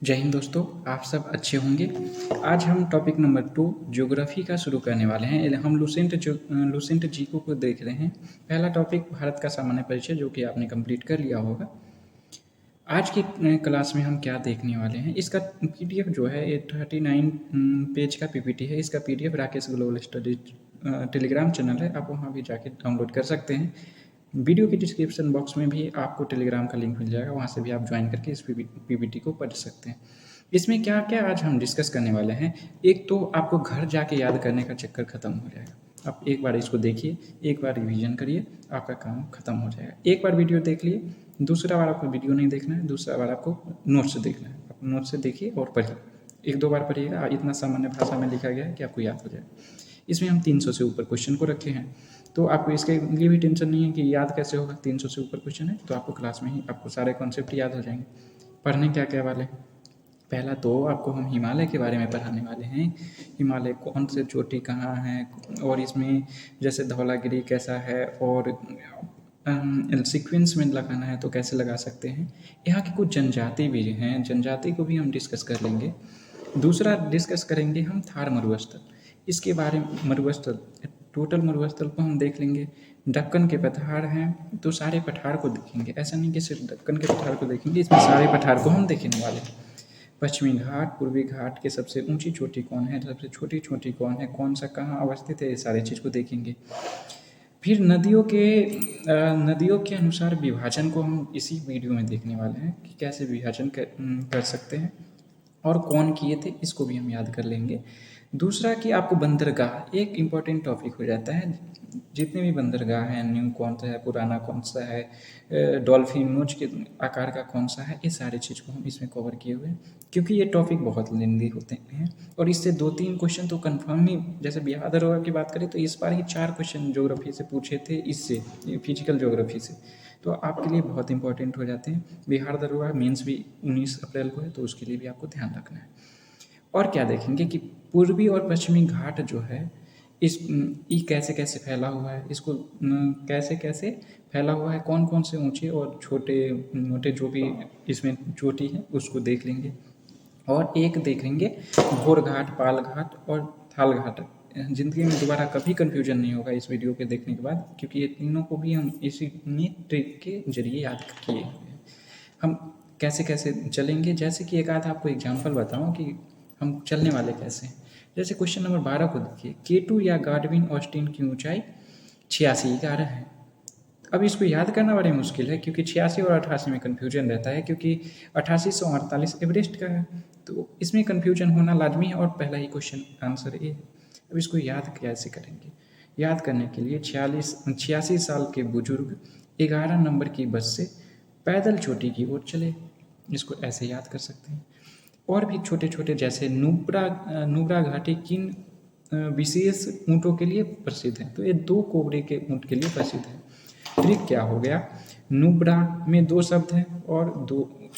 जय हिंद दोस्तों, आप सब अच्छे होंगे। आज हम टॉपिक नंबर 2 ज्योग्राफी का शुरू करने वाले हैं। हम लुसेंट जीको को देख रहे हैं। पहला टॉपिक भारत का सामान्य परिचय, जो कि आपने कंप्लीट कर लिया होगा। आज की क्लास में हम क्या देखने वाले हैं, इसका पीडीएफ जो है ये 39 पेज का पीपीटी है। इसका PDF Rakesh global studies Telegram channel है, आप वहाँ भी जाके डाउनलोड कर सकते हैं। वीडियो की डिस्क्रिप्शन बॉक्स में भी आपको टेलीग्राम का लिंक मिल जाएगा, वहाँ से भी आप ज्वाइन करके इस पीपीटी को पढ़ सकते हैं। इसमें क्या क्या आज हम डिस्कस करने वाले हैं। एक तो आपको घर जाके याद करने का चक्कर ख़त्म हो जाएगा। आप एक बार इसको देखिए, एक बार रिवीजन करिए, आपका काम ख़त्म हो जाएगा। एक बार वीडियो देख लिए, दूसरा बार आपको वीडियो नहीं देखना है, दूसरा बार आपको नोट से देखना है। आप नोट से देखिए और पढ़िए, एक दो बार पढ़िएगा। इतना सामान्य भाषा में लिखा गया है कि आपको याद हो जाए। इसमें हम 300 से ऊपर क्वेश्चन को रखे हैं, तो आपको इसके लिए भी टेंशन नहीं है कि याद कैसे होगा। 300 से ऊपर क्वेश्चन है तो आपको क्लास में ही आपको सारे कॉन्सेप्ट याद हो जाएंगे। पढ़ने क्या क्या वाले, पहला तो आपको हम हिमालय के बारे में पढ़ाने वाले हैं। हिमालय कौन से चोटी कहाँ है, और इसमें जैसे धौलागिरी कैसा है, और सीक्वेंस में लगाना है तो कैसे लगा सकते हैं। यहाँ की कुछ जनजाति भी हैं, जनजाति को भी हम डिस्कस कर लेंगे। दूसरा डिस्कस करेंगे हम थार मरुस्थल, इसके बारे में मरुस्थल, टोटल मरुस्थल को हम देख लेंगे। दक्कन के पठार हैं तो सारे पठार को देखेंगे, ऐसा नहीं कि सिर्फ दक्कन के पठार को देखेंगे, इसमें सारे पठार को हम देखने वाले हैं। पश्चिमी घाट, पूर्वी घाट के सबसे ऊंची चोटी कौन है, सबसे छोटी चोटी कौन है, कौन सा कहाँ अवस्थित है, ये सारे चीज़ को देखेंगे। फिर नदियों के अनुसार विभाजन को हम इसी वीडियो में देखने वाले हैं कि कैसे विभाजन कर सकते हैं, और कौन किए थे इसको भी हम याद कर लेंगे। दूसरा कि आपको बंदरगाह एक इम्पॉर्टेंट टॉपिक हो जाता है। जितने भी बंदरगाह हैं, न्यू कौन सा है, पुराना कौन सा है, डॉल्फिन नोच के आकार का कौन सा है, ये सारी चीज़ को हम इसमें कवर किए हुए हैं, क्योंकि ये टॉपिक बहुत लेंदी होते हैं। और इससे 2-3 क्वेश्चन तो कन्फर्म ही, जैसे बिहार दरोगा की बात करें तो इस बार ही 4 क्वेश्चन ज्योग्राफी से पूछे थे, इससे फिजिकल ज्योग्राफी से, तो आपके लिए बहुत इंपॉर्टेंट हो जाते हैं। बिहार दरोगा मेंस भी 19 अप्रैल को है, तो उसके लिए भी आपको ध्यान रखना है। और क्या देखेंगे कि पूर्वी और पश्चिमी घाट जो है, ये कैसे कैसे फैला हुआ है, इसको कैसे कैसे फैला हुआ है, कौन कौन से ऊंचे और छोटे मोटे जो भी इसमें चोटी है उसको देख लेंगे। और एक देखेंगे घोर घाट, पाल घाट और थाल घाट। ज़िंदगी में दोबारा कभी कन्फ्यूजन नहीं होगा इस वीडियो के देखने के बाद, क्योंकि ये तीनों को भी हम इसी ट्रिक के जरिए याद किए हुए हैं। हम कैसे कैसे चलेंगे, जैसे कि एक आध आपको एग्जांपल बताऊं कि हम चलने वाले कैसे हैं। जैसे क्वेश्चन नंबर 12 को देखिए, केटू या गार्डविन ऑस्टिन की ऊंचाई 86 है। अब इसको याद करना बड़ी मुश्किल है, क्योंकि 86 और 88 में कन्फ्यूजन रहता है, क्योंकि 8848 एवरेस्ट का है, तो इसमें कन्फ्यूजन होना लाजमी है। और पहला ही क्वेश्चन आंसर ए है। अब इसको याद कैसे करेंगे, याद करने के लिए 86 साल के बुजुर्ग 11 नंबर की बस से पैदल चोटी की ओर चले, इसको ऐसे याद कर सकते हैं। और भी छोटे छोटे, जैसे नुब्रा घाटी किन विशेष ऊँटों के लिए प्रसिद्ध है, तो ये 2 कोबरे के ऊँट के लिए प्रसिद्ध है। ट्रिक क्या हो गया, नुब्रा में 2 शब्द हैं और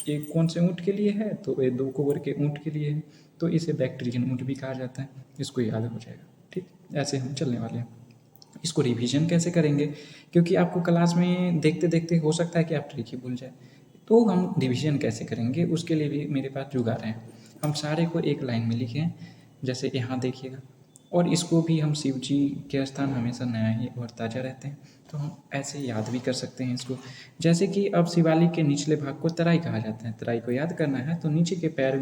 एक कौन से ऊँट के लिए है, तो ये 2 कोबर के ऊँट के लिए है, तो इसे बैक्टीरियन ऊँट भी कहा जाता है। इसको याद हो जाएगा, ठीक। ऐसे हम चलने वाले हैं। इसको रिवीजन कैसे करेंगे, क्योंकि आपको क्लास में देखते देखते हो सकता है कि आप ट्रिक ही भूल जाए, तो हम रिवीजन कैसे करेंगे उसके लिए भी मेरे पास जुगाड़ हैं। हम सारे को एक लाइन में लिखें, जैसे यहाँ देखिएगा, और इसको भी हम शिव जी के स्थान हमेशा नया ही और ताज़ा रहते हैं, तो हम ऐसे याद भी कर सकते हैं इसको। जैसे कि अब शिवालिक के निचले भाग को तराई कहा जाता है, तराई को याद करना है तो नीचे के पैर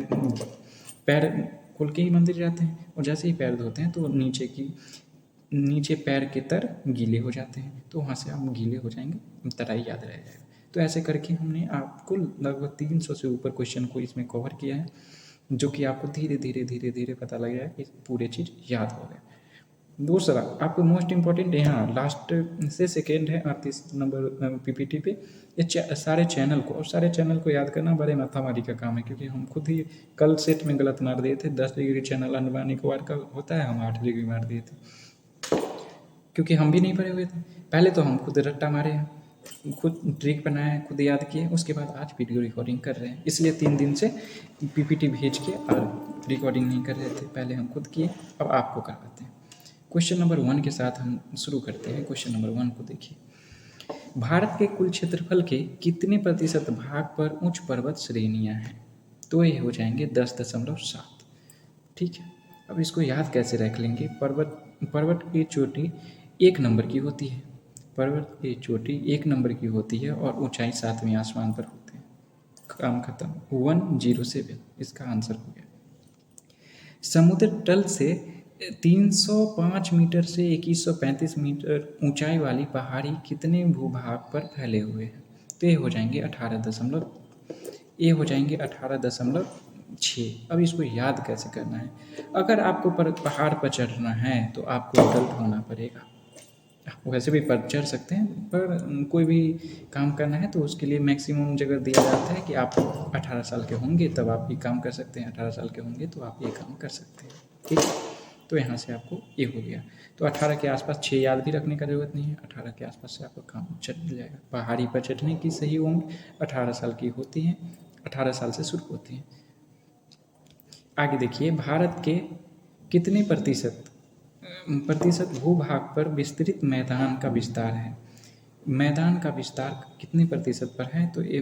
खोल के ही मंदिर जाते हैं, और जैसे ही पैर धोते हैं तो नीचे पैर के तर गीले हो जाते हैं, तो वहाँ से हम गीले हो जाएंगे, तराई याद रह जाएगा। तो ऐसे करके हमने आपको लगभग 300 से ऊपर क्वेश्चन को इसमें कवर किया है, जो कि आपको धीरे धीरे धीरे धीरे पता लग जाए कि पूरे चीज़ याद हो गए। दूसरा आपको मोस्ट इम्पॉर्टेंट यहाँ लास्ट से सेकेंड है 38 नंबर पीपीटी पे, ये सारे चैनल को याद करना बड़े माथामारी का काम है, क्योंकि हम खुद ही कल सेट में गलत मार दिए थे। 10 डिग्री चैनल अंडमान निकोबार का होता है, हम 8 डिग्री मार दिए थे, क्योंकि हम भी नहीं पढ़े हुए थे। पहले तो हम खुद रट्टा मारे हैं, खुद ट्रिक बनाए हैं, खुद याद किए, उसके बाद आज वीडियो रिकॉर्डिंग कर रहे हैं। इसलिए 3 दिन से पीपीटी भेज के और रिकॉर्डिंग नहीं कर रहे थे, पहले हम खुद किए, अब आपको करवाते हैं। क्वेश्चन नंबर 1 के साथ हम शुरू करते हैं। क्वेश्चन नंबर 1 को देखिए, भारत के कुल क्षेत्रफल के कितने प्रतिशत भाग पर उच्च पर्वत श्रेणियाँ हैं। तो ये हो जाएंगे 10.7। ठीक है, अब इसको याद कैसे रख लेंगे? पर्वत की चोटी 1 नंबर की होती है, पर्वत की चोटी 1 नंबर की होती है और ऊंचाई 7वें आसमान पर होते हैं। काम खत्म। 107 इसका आंसर हो गया। समुद्र तल से 305 मीटर से 2135 मीटर ऊंचाई वाली पहाड़ी कितने भूभाग पर फैले हुए हैं? तो ये हो जाएंगे 18.6। अब इसको याद कैसे करना है? अगर आपको पहाड़ पर चढ़ना है तो आपको एडल्ट होना पड़ेगा। वैसे भी पर चढ़ सकते हैं, पर कोई भी काम करना है तो उसके लिए मैक्सिमम जगह दिया जाता है कि आप 18 साल के होंगे तब आप ये काम कर सकते हैं, 18 साल के होंगे तो आप ये काम कर सकते हैं। ठीक है, तो यहाँ से आपको ये हो गया। तो 18 के आसपास 6 याद भी रखने का ज़रूरत नहीं है, 18 के आसपास से आपका काम चल जाएगा। पहाड़ी पर चढ़ने की सही उम्र 18 साल की होती है, 18 साल से शुरू होती है। आगे देखिए, भारत के कितने प्रतिशत भूभाग पर विस्तृत मैदान का विस्तार है? मैदान का विस्तार कितने प्रतिशत पर है? तो ये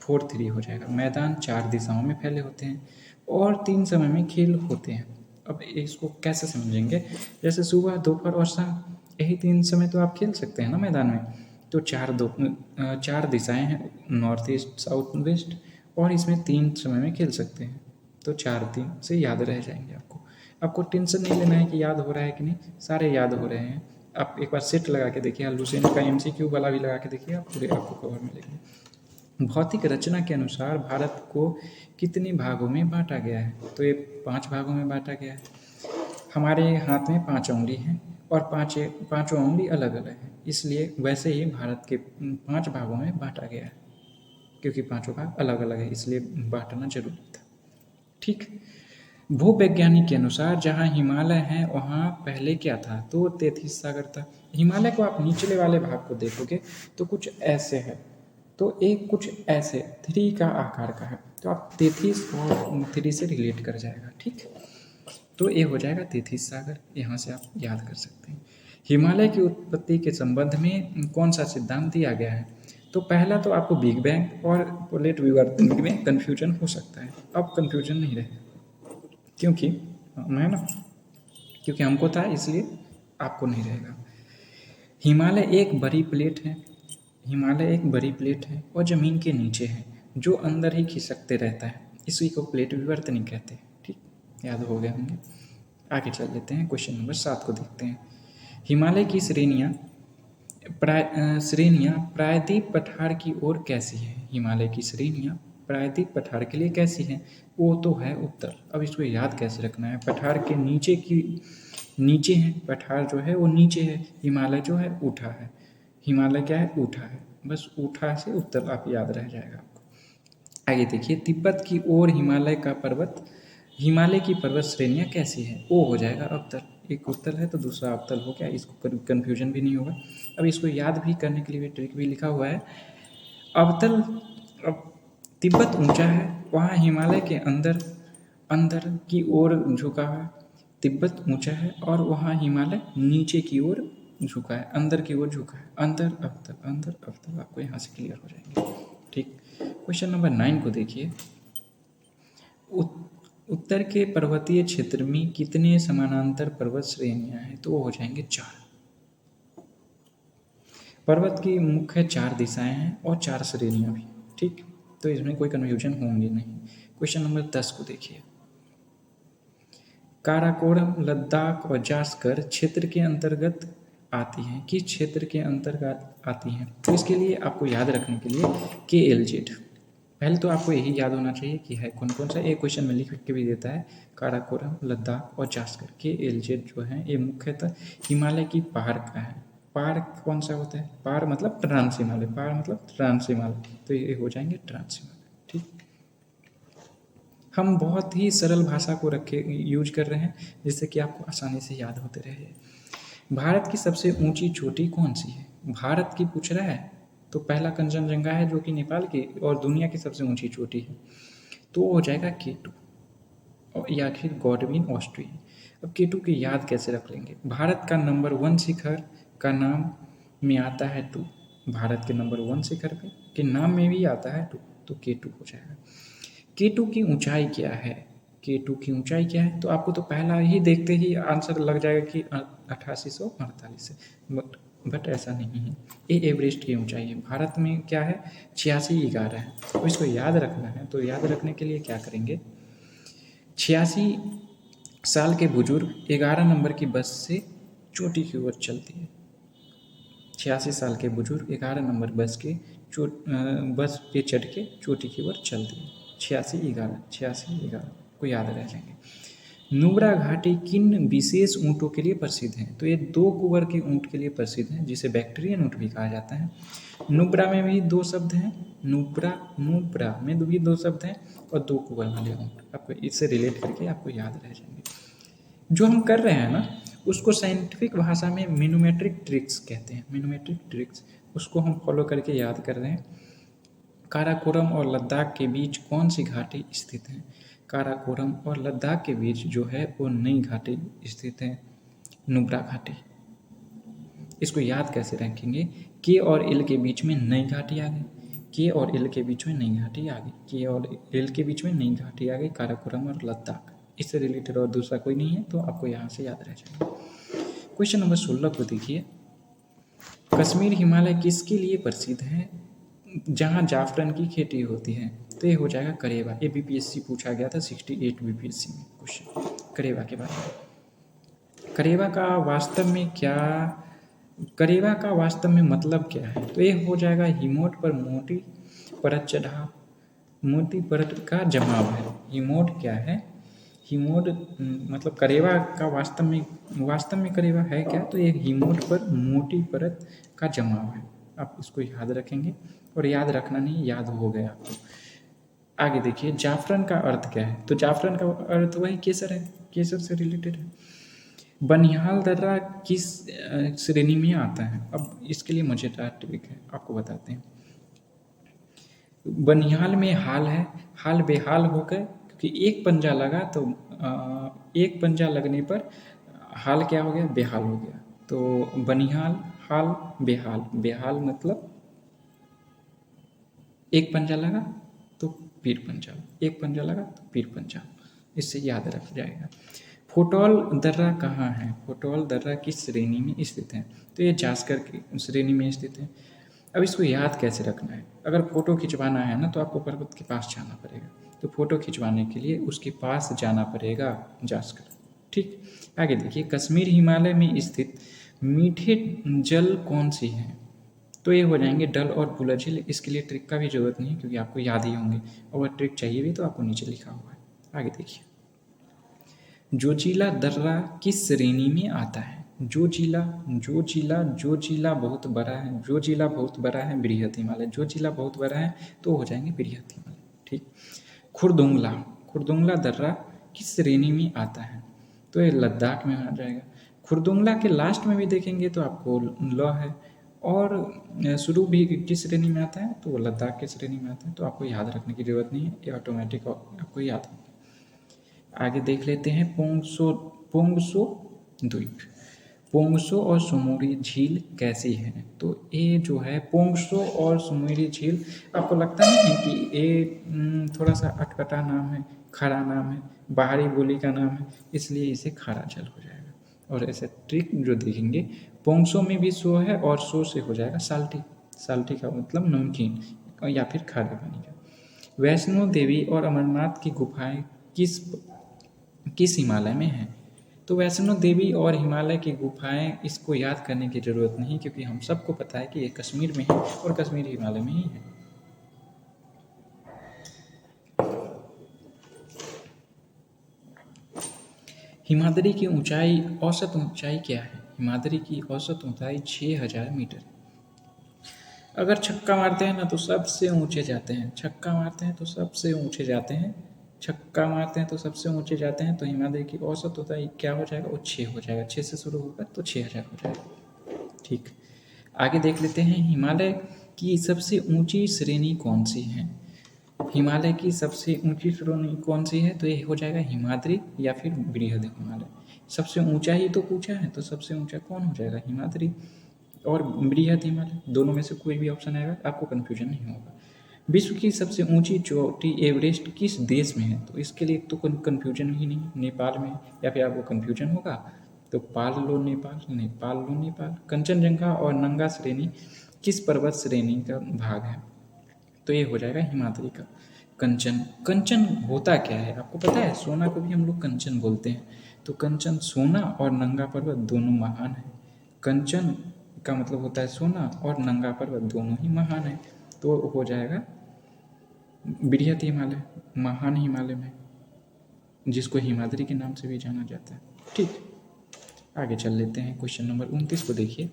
43 हो जाएगा। मैदान 4 दिशाओं में फैले होते हैं और 3 समय में खेल होते हैं। अब इसको कैसे समझेंगे? जैसे सुबह, दोपहर और शाम, यही 3 समय तो आप खेल सकते हैं ना मैदान में। तो 4 दिशाएं हैं, नॉर्थ ईस्ट, साउथ वेस्ट, और इसमें 3 समय में खेल सकते हैं। तो 4-3 से याद रह जाएंगे आपको टेंशन नहीं लेना है कि याद हो रहा है कि नहीं, सारे याद हो रहे हैं। आप एक बार सेट लगा के देखिए, लूसेंट का MCQ वाला भी लगा के देखिए, आप पूरे आपको कवर मिलेंगे। भौतिक रचना के अनुसार भारत को कितने भागों में बांटा गया है? तो ये 5 भागों में बांटा गया है। हमारे हाथ में 5 उंगली हैं और पाँचों उंगली अलग अलग हैं, इसलिए वैसे ही भारत के 5 भागों में बांटा गया है, क्योंकि पाँचों भाग अलग अलग है इसलिए बांटना जरूरी था। ठीक, भूवैज्ञानिक के अनुसार जहाँ हिमालय है वहाँ पहले क्या था? तो तेथिस सागर था। हिमालय को आप निचले वाले भाग को देखोगे तो कुछ ऐसे है, तो एक कुछ ऐसे 3 का आकार का है, तो आप तेथिस और 3 से रिलेट कर जाएगा। ठीक, तो ये हो जाएगा तेथिस सागर, यहाँ से आप याद कर सकते हैं। हिमालय की उत्पत्ति के संबंध में कौन सा सिद्धांत दिया गया है? तो पहला तो आपको बिग बैंग और प्लेट विवर्तन में कन्फ्यूजन हो सकता है, अब कन्फ्यूजन नहीं रहेगा, क्योंकि मैं ना क्योंकि हमको था इसलिए आपको नहीं रहेगा। हिमालय एक बड़ी प्लेट है और ज़मीन के नीचे है, जो अंदर ही खिसकते रहता है, इसी को प्लेट विवर्तनिक कहते हैं। ठीक, याद हो गए होंगे। आगे चल लेते हैं, क्वेश्चन नंबर 7 को देखते हैं। हिमालय की श्रेणियाँ प्रायद्वीप पठार की ओर कैसी है? हिमालय की श्रेणियाँ प्रायद्वीप पठार के लिए कैसी है? वो तो है उत्तर। अब इसको याद कैसे रखना है? पठार के नीचे है, पठार जो है वो नीचे है, हिमालय जो है ऊठा है। हिमालय क्या है? ऊठा है, बस ऊठा से उत्तर आप याद रह जाएगा आपको। आगे देखिए, तिब्बत की ओर हिमालय की पर्वत श्रेणियाँ कैसी है? वो हो जाएगा अवतल। एक उत्तल है तो दूसरा अवतल हो गया, इसको कन्फ्यूजन भी नहीं होगा। अब इसको याद भी करने के लिए भी ट्रिक भी लिखा हुआ है। अवतल, अब तिब्बत ऊंचा है, वहाँ हिमालय के अंदर की ओर झुका है। तिब्बत ऊंचा है और वहाँ हिमालय नीचे की ओर झुका है, अंदर की ओर झुका है। अंदर अवतल आपको यहाँ से क्लियर हो जाएंगे। ठीक, क्वेश्चन नंबर 9 को देखिए। उत्तर के पर्वतीय क्षेत्र में कितने समानांतर पर्वत श्रेणियां हैं? तो वो हो जाएंगे 4। पर्वत की मुख्य 4 दिशाएं हैं और 4 श्रेणियां भी। ठीक, तो इसमें कोई कन्फ्यूजन होंगी नहीं। क्वेश्चन नंबर 10 को देखिए। काराकोरम, लद्दाख और जास्कर क्षेत्र के अंतर्गत आती हैं, किस क्षेत्र के अंतर्गत आती हैं? तो इसके लिए आपको याद रखने के लिए KLZ, पहले तो आपको यही याद होना चाहिए कि है कौन कौन सा। एक क्वेश्चन में लिख के भी देता है, काराकोरम, लद्दाख और जास्कर। KLZ जो है ये मुख्यतः हिमालय की पहाड़ का है। पहाड़ कौन सा होता है? पहाड़ मतलब ट्रांस हिमालय, पहाड़ मतलब ट्रांस हिमालय, तो ये हो जाएंगे ट्रांस हिमालय। ठीक, हम बहुत ही सरल भाषा को यूज कर रहे हैं जिससे कि आपको आसानी से याद होते रहे। भारत की सबसे ऊंची चोटी कौन सी है? भारत की पूछ रहा है, तो पहला कंचनजंगा है जो कि नेपाल की और दुनिया की सबसे ऊंची चोटी है, तो वो हो जाएगा K2 या फिर गॉडविन ऑस्ट्रिन। अब K2 की याद कैसे रख लेंगे? भारत का नंबर 1 शिखर का नाम में आता है 2, भारत के नंबर 1 शिखर के नाम में भी आता है 2, तो K2 हो जाएगा। K2 की ऊंचाई क्या है? K2 की ऊंचाई क्या है? तो आपको तो पहला ही देखते ही आंसर लग जाएगा कि 8848 है, बट ऐसा नहीं है। ये एवरेस्ट की ऊंचाई है। भारत में क्या है? 8611 है। तो इसको याद रखना है, तो याद रखने के लिए क्या करेंगे? 86 साल के बुजुर्ग 11 नंबर की बस से चोटी की ओर चलती है। 86 साल के बुजुर्ग 11 नंबर बस पे चढ़ के चोटी की ओर चलती है। 86 11 को याद रह जाएंगे। नुब्रा घाटी किन विशेष ऊँटों के लिए प्रसिद्ध है? तो ये 2 कुंवर के ऊँट के लिए प्रसिद्ध है, जिसे बैक्टीरियन ऊँट भी कहा जाता है। नुब्रा में भी 2 शब्द हैं, नुब्रा में भी 2 शब्द हैं, और 2 कुंवर वाले ऊँट। आपको इससे रिलेट करके आपको याद रह जाएंगे। जो हम कर रहे हैं ना, उसको साइंटिफिक भाषा में मिनोमेट्रिक ट्रिक्स कहते हैं। मिनोमेट्रिक ट्रिक्स, उसको हम फॉलो करके याद कर रहे हैं। काराकोरम और लद्दाख के बीच कौन सी घाटी स्थित है? काराकोरम और लद्दाख के बीच जो है वो नई घाटी स्थित है, नुब्रा घाटी। इसको याद कैसे रखेंगे? के और एल के बीच में नई घाटी आ गई, के और एल के बीच में नई घाटी आ गई, के और एल के बीच में नई घाटी आ गई, काराकोरम और लद्दाख। इससे रिलेटेड और दूसरा कोई नहीं है, तो आपको यहाँ से याद रह जाएगा। क्वेश्चन नंबर 16 को देखिए। कश्मीर हिमालय किसके लिए प्रसिद्ध है जहाँ जाफरान की खेती होती है? तो ये हो जाएगा करेवा। ये बीपीएससी पूछा गया था 68 बीपीएससी में क्वेश्चन करेवा के बारे में। करेवा का वास्तव में मतलब क्या है? तो ये हो जाएगा हिमोट पर मोटी परत चढ़ाव, मोटी परत का जमाव है। हिमोट क्या है? हिमोट मतलब करेवा का वास्तव में करेवा है क्या? तो ये हिमोट पर मोटी परत का जमाव है। आप इसको याद रखेंगे, और याद रखना नहीं, याद हो गया आपको। आगे देखिए, जाफरान का अर्थ क्या है? तो जाफरान का अर्थ वही केसर है, केसर से रिलेटेड है। बनिहाल दर्रा किस श्रेणी में आता है? अब इसके लिए मजेदार ट्रिक है, आपको बताते हैं। बनिहाल में हाल है, हाल बेहाल हो गए, क्योंकि एक पंजा लगा तो एक पंजा लगने पर हाल क्या हो गया? बेहाल हो गया। तो बनिहाल, हाल, बेहाल। बेहाल मतलब एक पंजा लगा तो पीर पंजा, एक पंजा लगा तो पीर पंजा। इससे याद रख जाएगा। फोटोल दर्रा कहाँ है? फोटोल दर्रा किस श्रेणी में स्थित है? तो ये जास्कर की श्रेणी में स्थित है। अब इसको याद कैसे रखना है? अगर फ़ोटो खिंचवाना है ना, तो आपको पर्वत के पास जाना पड़ेगा। तो फ़ोटो खिंचवाने के लिए उसके पास जाना पड़ेगा, जास्कर। ठीक, आगे देखिए। कश्मीर हिमालय में स्थित मीठे जल कौन सी है? तो ये हो जाएंगे डल और बुलर झील। इसके लिए ट्रिक का भी जरूरत नहीं है, क्योंकि आपको याद ही होंगे, और ट्रिक चाहिए भी तो आपको नीचे लिखा हुआ है। आगे देखिए, जोजिला दर्रा किस श्रेणी में आता है? जो जिला बहुत बड़ा है, जो जिला बहुत बड़ा है बृहद हिमालय। जो जिला बहुत बड़ा है तो हो जाएंगे बृहद हिमालय। ठीक। खुरदुंगला दर्रा किस श्रेणी में आता है? तो ये लद्दाख में आ जाएगा। खुरदुंगला के लास्ट में भी देखेंगे तो आपको ल है, और शुरू भी किस श्रेणी में आता है? तो वो लद्दाख के श्रेणी में आता है। तो आपको याद रखने की जरूरत नहीं है, ये ऑटोमेटिक आपको याद है। आगे देख लेते हैं पोंगसो द्वीप। पोंगसो और सुमुरी झील कैसी है? तो ये जो है पोंगसो और सुमुरी झील, आपको लगता नहीं है कि ये थोड़ा सा अटपटा नाम है, खड़ा नाम है, बाहरी बोली का नाम है, इसलिए इसे खारा जल हो जाएगा। और ऐसे ट्रिक जो देखेंगे, पोंगसो में भी सो है, और सो से हो जाएगा साल्टी। साल्टी का मतलब नमकीन या फिर खारे पानी का। वैष्णो देवी और अमरनाथ की गुफाएं किस हिमालय में है? तो वैष्णो देवी और हिमालय की गुफाएं, इसको याद करने की ज़रूरत नहीं, क्योंकि हम सबको पता है कि ये कश्मीर में है, और कश्मीर हिमालय में ही है। हिमाद्री की औसत ऊंचाई क्या है? हिमाद्री की औसत ऊंचाई 6000 मीटर। अगर छक्का मारते हैं ना तो सबसे ऊंचे जाते हैं, छक्का मारते हैं तो सबसे ऊंचे जाते हैं, छक्का मारते हैं तो सबसे ऊंचे जाते हैं। तो हिमालय की औसत ऊंचाई क्या हो जाएगा? वो 6 हो जाएगा। 6 से शुरू होगा तो 6000 हो जाएगा। ठीक, आगे देख लेते हैं। हिमालय की सबसे ऊंची श्रेणी कौन सी है? हिमालय की सबसे ऊंची श्रेणी कौन सी है? तो ये हो जाएगा हिमाद्री या फिर बृहद हिमालय। सबसे ऊंचा ही तो पूछा है, तो सबसे ऊंचा कौन हो जाएगा? हिमाद्री और बृहद हिमालय, दोनों में से कोई भी ऑप्शन आएगा, आपको कन्फ्यूजन नहीं होगा। विश्व की सबसे ऊंची चोटी एवरेस्ट किस देश में है? तो इसके लिए तो कन्फ्यूजन ही नहीं, नेपाल में, या फिर आपको कन्फ्यूजन होगा तो पाल लो नेपाल, नेपाल लो नेपाल। कंचनजंगा और नंगा श्रेणी किस पर्वत श्रेणी का भाग है? तो ये हो जाएगा हिमाद्री का। कंचन, कंचन होता क्या है आपको पता है? सोना को भी हम लोग कंचन बोलते हैं। तो कंचन, सोना और नंगा पर्वत दोनों महान है। कंचन का मतलब होता है सोना, और नंगा पर्वत दोनों ही महान है। तो हो जाएगा बृहत हिमालय, महान हिमालय में, जिसको हिमाद्री के नाम से भी जाना जाता है। ठीक, आगे चल लेते हैं। क्वेश्चन नंबर 29 को देखिए।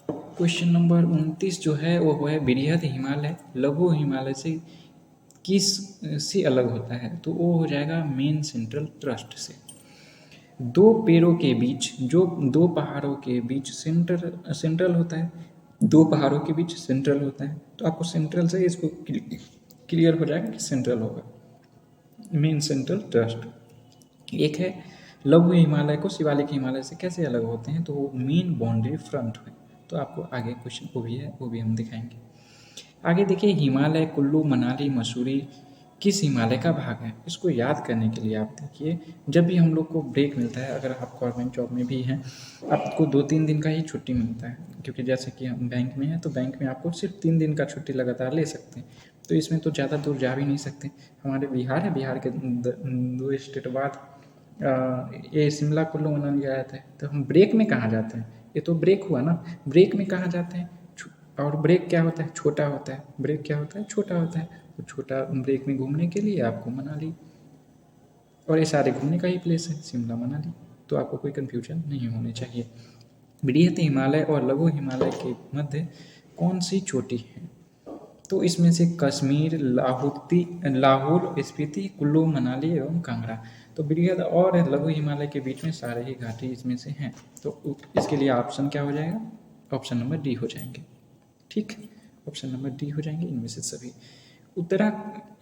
क्वेश्चन नंबर 29 जो है वो है बृहद हिमालय लघु हिमालय से किस से अलग होता है? तो वो हो जाएगा मेन सेंट्रल ट्रस्ट से। दो पेड़ों के बीच, जो दो पहाड़ों के बीच सेंट्रल होता है, दो पहाड़ों के बीच सेंट्रल होता है, तो आपको सेंट्रल से इसको क्लियर हो जाएगा कि सेंट्रल होगा, मेन सेंट्रल ट्रस्ट। एक है लघु हिमालय को शिवालिक हिमालय से कैसे अलग होते हैं? तो वो मेन बाउंड्री फ्रंट है। तो आपको आगे क्वेश्चन वो भी है, वो भी हम दिखाएंगे। आगे देखिए, हिमालय कुल्लू मनाली मसूरी किस हिमालय का भाग है? इसको याद करने के लिए आप देखिए, जब भी हम लोग को ब्रेक मिलता है, अगर आप गवर्नमेंट जॉब में भी हैं, आपको 2-3 दिन का ही छुट्टी मिलता है, क्योंकि जैसे कि हम बैंक में हैं तो बैंक में आपको सिर्फ 3 दिन का छुट्टी लगातार ले सकते हैं। तो इसमें तो ज़्यादा दूर जा भी नहीं सकते। हमारे बिहार है, बिहार के 2 स्टेट बाद ये शिमला कुल्लू मनाली आया था। तो हम ब्रेक में कहाँ जाते हैं? ये तो ब्रेक हुआ ना, ब्रेक में कहाँ जाते हैं? और ब्रेक क्या होता है? छोटा होता है। ब्रेक क्या होता है? छोटा होता है। तो छोटा ब्रेक में घूमने के लिए आपको मनाली, और ये सारे घूमने का ही प्लेस है शिमला मनाली, तो आपको कोई कन्फ्यूजन नहीं होनी चाहिए। बृहत हिमालय और लघु हिमालय के मध्य कौन सी चोटी है? तो इसमें से कश्मीर, लाहौल स्पीति, कुल्लू मनाली एवं कांगड़ा। तो बृहद और लघु हिमालय के बीच में सारे ही घाटी इसमें से हैं। तो इसके लिए ऑप्शन क्या हो जाएगा? ऑप्शन नंबर डी हो जाएंगे। ठीक, ऑप्शन नंबर डी हो जाएंगे इनमें से सभी।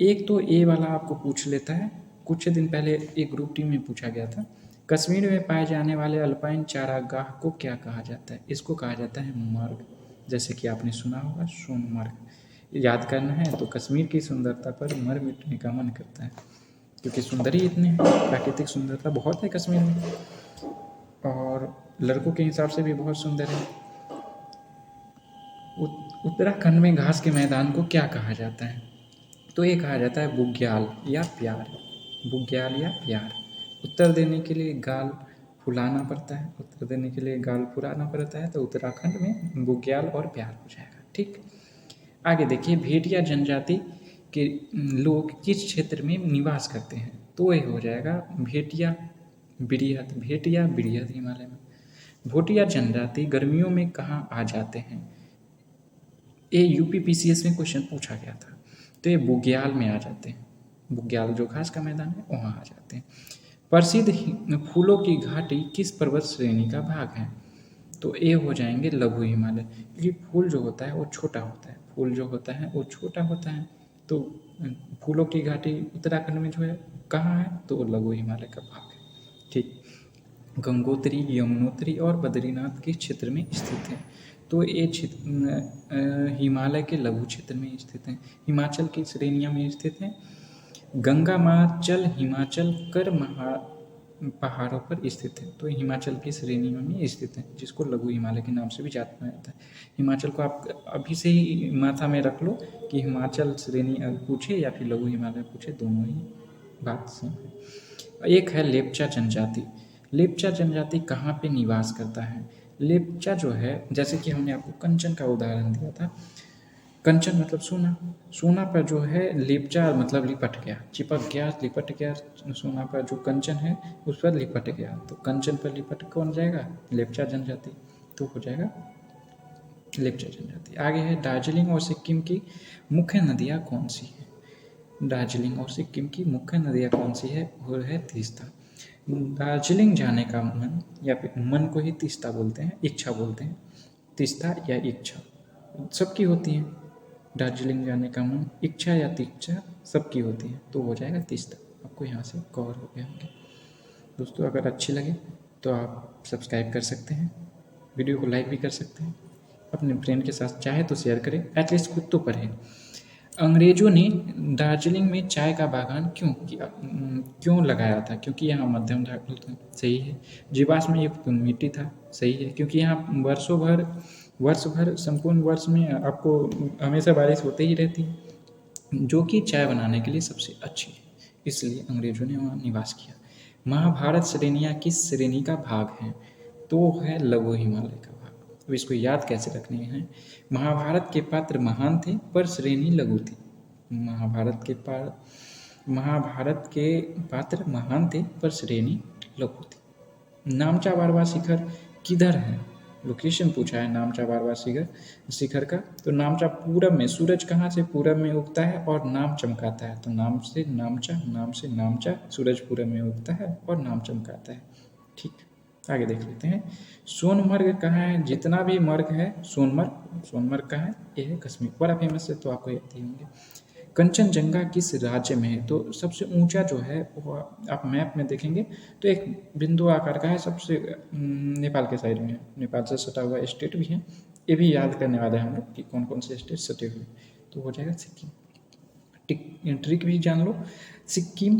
एक तो ए वाला आपको पूछ लेता है, कुछ दिन पहले एक ग्रुप टी में पूछा गया था। कश्मीर में पाए जाने वाले अल्पाइन चारागाह को क्या कहा जाता है? इसको कहा जाता है मर्ग, जैसे कि आपने सुना होगा सोनमर्ग। याद करना है तो कश्मीर की सुंदरता पर मर मिटने का मन करता है, क्योंकि सुंदर ही इतने हैं, प्राकृतिक सुंदरता बहुत है कश्मीर में, और लड़कों के हिसाब से भी बहुत सुंदर है। उत्तराखंड में घास के मैदान को क्या कहा जाता है? तो ये कहा जाता है बुग्याल या प्यार, बुग्याल या प्यार। उत्तर देने के लिए गाल फुलाना पड़ता है, उत्तर देने के लिए गाल फुलाना पड़ता है, तो उत्तराखंड में बुग्याल और प्यार हो जाएगा। ठीक, आगे देखिए, भेड़िया जनजाति के लोग किस क्षेत्र में निवास करते हैं? तो ये हो जाएगा भेटिया बृहद हिमालय में। भोटिया जनजाति गर्मियों में कहाँ आ जाते हैं? ये यूपीपीसीएस में क्वेश्चन पूछा गया था। तो ये बुग्याल में आ जाते हैं, बुग्याल जो घास का मैदान है वहाँ आ जाते हैं। प्रसिद्ध फूलों की घाटी किस पर्वत श्रेणी का भाग है? तो ये हो जाएंगे लघु हिमालय, क्योंकि फूल जो होता है वो छोटा होता है, फूल जो होता है वो छोटा होता है। तो फूलों की घाटी उत्तराखंड में जो है कहाँ है? तो वो लघु हिमालय का भाग है। ठीक, गंगोत्री, यमुनोत्री और बद्रीनाथ किस क्षेत्र में स्थित है? तो ये क्षेत्र हिमालय के लघु क्षेत्र में स्थित हैं, हिमाचल की श्रेणियों में स्थित हैं। गंगामाचल हिमाचल कर पहाड़ों पर स्थित है, तो हिमाचल की श्रेणियों में स्थित है, जिसको लघु हिमालय के नाम से भी जाना जाता है। हिमाचल को आप अभी से ही माथा में रख लो कि हिमाचल श्रेणी पूछे या फिर लघु हिमालय पूछे, दोनों ही बात सेम है। एक है लेप्चा जनजाति। लेप्चा जनजाति कहाँ पे निवास करता है? लेप्चा जो है, जैसे कि हमने आपको कंचन का उदाहरण दिया था, कंचन मतलब सोना, सोना पर जो है लेप्चा मतलब लिपट गया, चिपक गया, लिपट गया, सोना पर जो कंचन है उस पर लिपट गया, तो कंचन पर लिपट कौन जाएगा? लेप्चा जनजाति, तो हो जाएगा लेप्चा जनजाति। आगे है दार्जिलिंग और सिक्किम की मुख्य नदियाँ कौन सी है? दार्जिलिंग और सिक्किम की मुख्य नदियाँ कौन सी है? वो है तीस्ता। दार्जिलिंग जाने का मन, या फिर मन को ही तीस्ता बोलते हैं, इच्छा बोलते हैं, तीस्ता या इच्छा सबकी होती है। दार्जिलिंग जाने का मन, इच्छा या तीक्षा सबकी होती है, तो हो जाएगा तीस्ता। आपको यहाँ से कवर हो गया होंगे। दोस्तों, अगर अच्छी लगे तो आप सब्सक्राइब कर सकते हैं, वीडियो को लाइक भी कर सकते हैं, अपने फ्रेंड के साथ चाहे तो शेयर करें, एटलीस्ट खुद तो पढ़ें। अंग्रेजों ने दार्जिलिंग में चाय का बागान क्यों किया, क्यों लगाया था? क्योंकि यहाँ मध्यम धातु था, सही है। जीवाश्म युक्त मिट्टी था, सही है। क्योंकि यहाँ वर्ष भर संपूर्ण वर्ष में आपको हमेशा बारिश होती ही रहती है, जो कि चाय बनाने के लिए सबसे अच्छी है, इसलिए अंग्रेजों ने वहाँ निवास किया। महाभारत श्रेणियाँ किस श्रेणी का भाग हैं? तो है लघु हिमालय का भाग। अब इसको याद कैसे रखने हैं? महाभारत के पात्र महान थे पर श्रेणी लघु थी। महाभारत के पात्र महान थे पर श्रेणी लघु थी। नामचा बारवा शिखर किधर है? लोकेशन पूछा है नामचा बारवा शिखर का। तो नामचा पूरब में, सूरज कहाँ से पूरब में उगता है और नाम चमकाता है? तो नाम से नामचा, सूरज पूरब में उगता है और नाम चमकाता है। ठीक, आगे देख लेते हैं। सोनमर्ग कहाँ है? जितना भी मर्ग है, सोनमर्ग कहाँ है? ये है कश्मीर। बड़ा फेमस है, तो आपको याद ही होंगे। कंचनजंगा किस राज्य में है? तो सबसे ऊंचा जो है वो आप मैप में देखेंगे तो एक बिंदु आकार का है, सबसे नेपाल के साइड में है, नेपाल से सटा हुआ स्टेट भी है। ये भी याद करने वाले हैं हम लोग कि कौन कौन से स्टेट सटे हुए, तो हो जाएगा सिक्किम। ट्रिक भी जान लो, सिक्किम।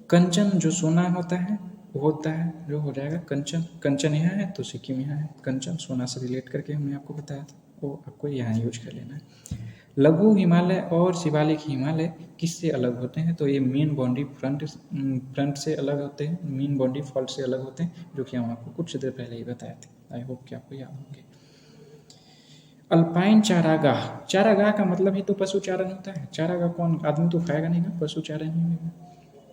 कंचन जो सोना होता है वो होता है, जो हो जाएगा कंचन यहाँ है तो सिक्किम यहाँ है। कंचन सोना से रिलेट करके हमने आपको बताया था, वो आपको यहाँ यूज कर लेना है। लघु हिमालय और शिवालिक हिमालय किससे अलग होते हैं? तो ये मेन बाउंड्री फ्रंट से अलग होते हैं, मेन बाउंड्री फॉल्ट से अलग होते हैं, जो कि हम आपको कुछ देर पहले ही बताए थे। आई होप कि आपको याद होंगे। अल्पाइन चारागाह का मतलब ही तो पशु चारण होता है। चारागाह कौन आदमी तो खाएगा नहीं ना, पशु चारण ही होगा।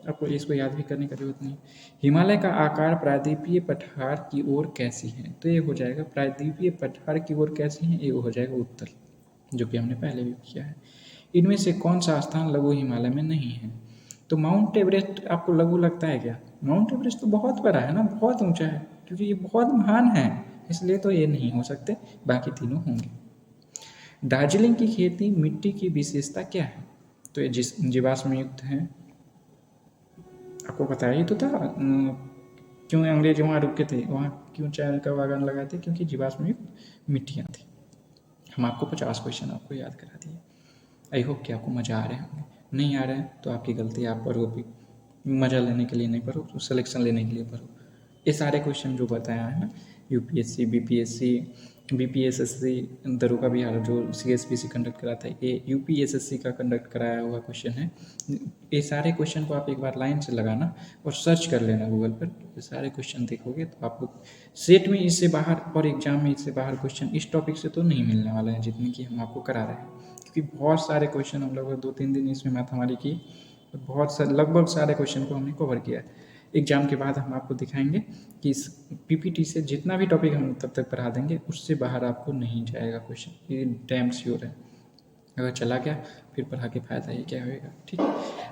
आपको इसको याद भी करने की जरूरत नहीं। हिमालय का आकार प्रायद्वीपीय पठार की ओर कैसी है? तो ये हो जाएगा प्रायद्वीपीय पठार की ओर कैसी है, ये हो जाएगा उत्तर, जो कि हमने पहले भी किया है। इनमें से कौन सा स्थान लघु हिमालय में नहीं है? तो माउंट एवरेस्ट आपको लघु लगता है क्या? माउंट एवरेस्ट तो बहुत बड़ा है ना, बहुत ऊंचा है, क्योंकि ये बहुत महान है, इसलिए तो ये नहीं हो सकते, बाकी तीनों होंगे। दार्जिलिंग की खेती मिट्टी की विशेषता क्या है? तो ये जीवाश्म युक्त है, आपको बताया ही तो था। क्यों अंग्रेज वहाँ रुके थे, वहाँ क्यों चाय का बागान लगाए थे? क्योंकि जीवाश्म युक्त मिट्टियाँ थी। हम आपको 50 क्वेश्चन आपको याद करा दिए। आई होप कि आपको मज़ा आ रहे होंगे। नहीं आ रहा है तो आपकी गलती, आप पढ़ो भी, मज़ा लेने के लिए नहीं पढ़ो, तो सिलेक्शन लेने के लिए पढ़ो। ये सारे क्वेश्चन जो बताया है ना, यूपीएससी, बीपीएससी, बीपीएसएससी, दरोगा बिहार जो सीएसपीसी कंडक्ट कराता है, ये यूपीएसएससी का कंडक्ट कराया हुआ क्वेश्चन है। ये सारे क्वेश्चन को आप एक बार लाइन से लगाना और सर्च कर लेना गूगल पर। ये सारे क्वेश्चन देखोगे तो आपको सेट में इससे बाहर और एग्जाम में इससे बाहर क्वेश्चन इस टॉपिक से तो नहीं मिलने वाला है, जितने कि हम आपको करा रहे हैं। क्योंकि बहुत सारे क्वेश्चन हम लोग 2-3 दिन इसमें मैथ हमारी की, बहुत सारे, लगभग सारे क्वेश्चन को हमने कवर किया है। एग्जाम के बाद हम आपको दिखाएंगे कि इस पीपीटी से जितना भी टॉपिक हम तब तक पढ़ा देंगे, उससे बाहर आपको नहीं जाएगा क्वेश्चन, ये डैम श्योर है। अगर चला गया फिर पढ़ा के फायदा ही क्या होएगा। ठीक,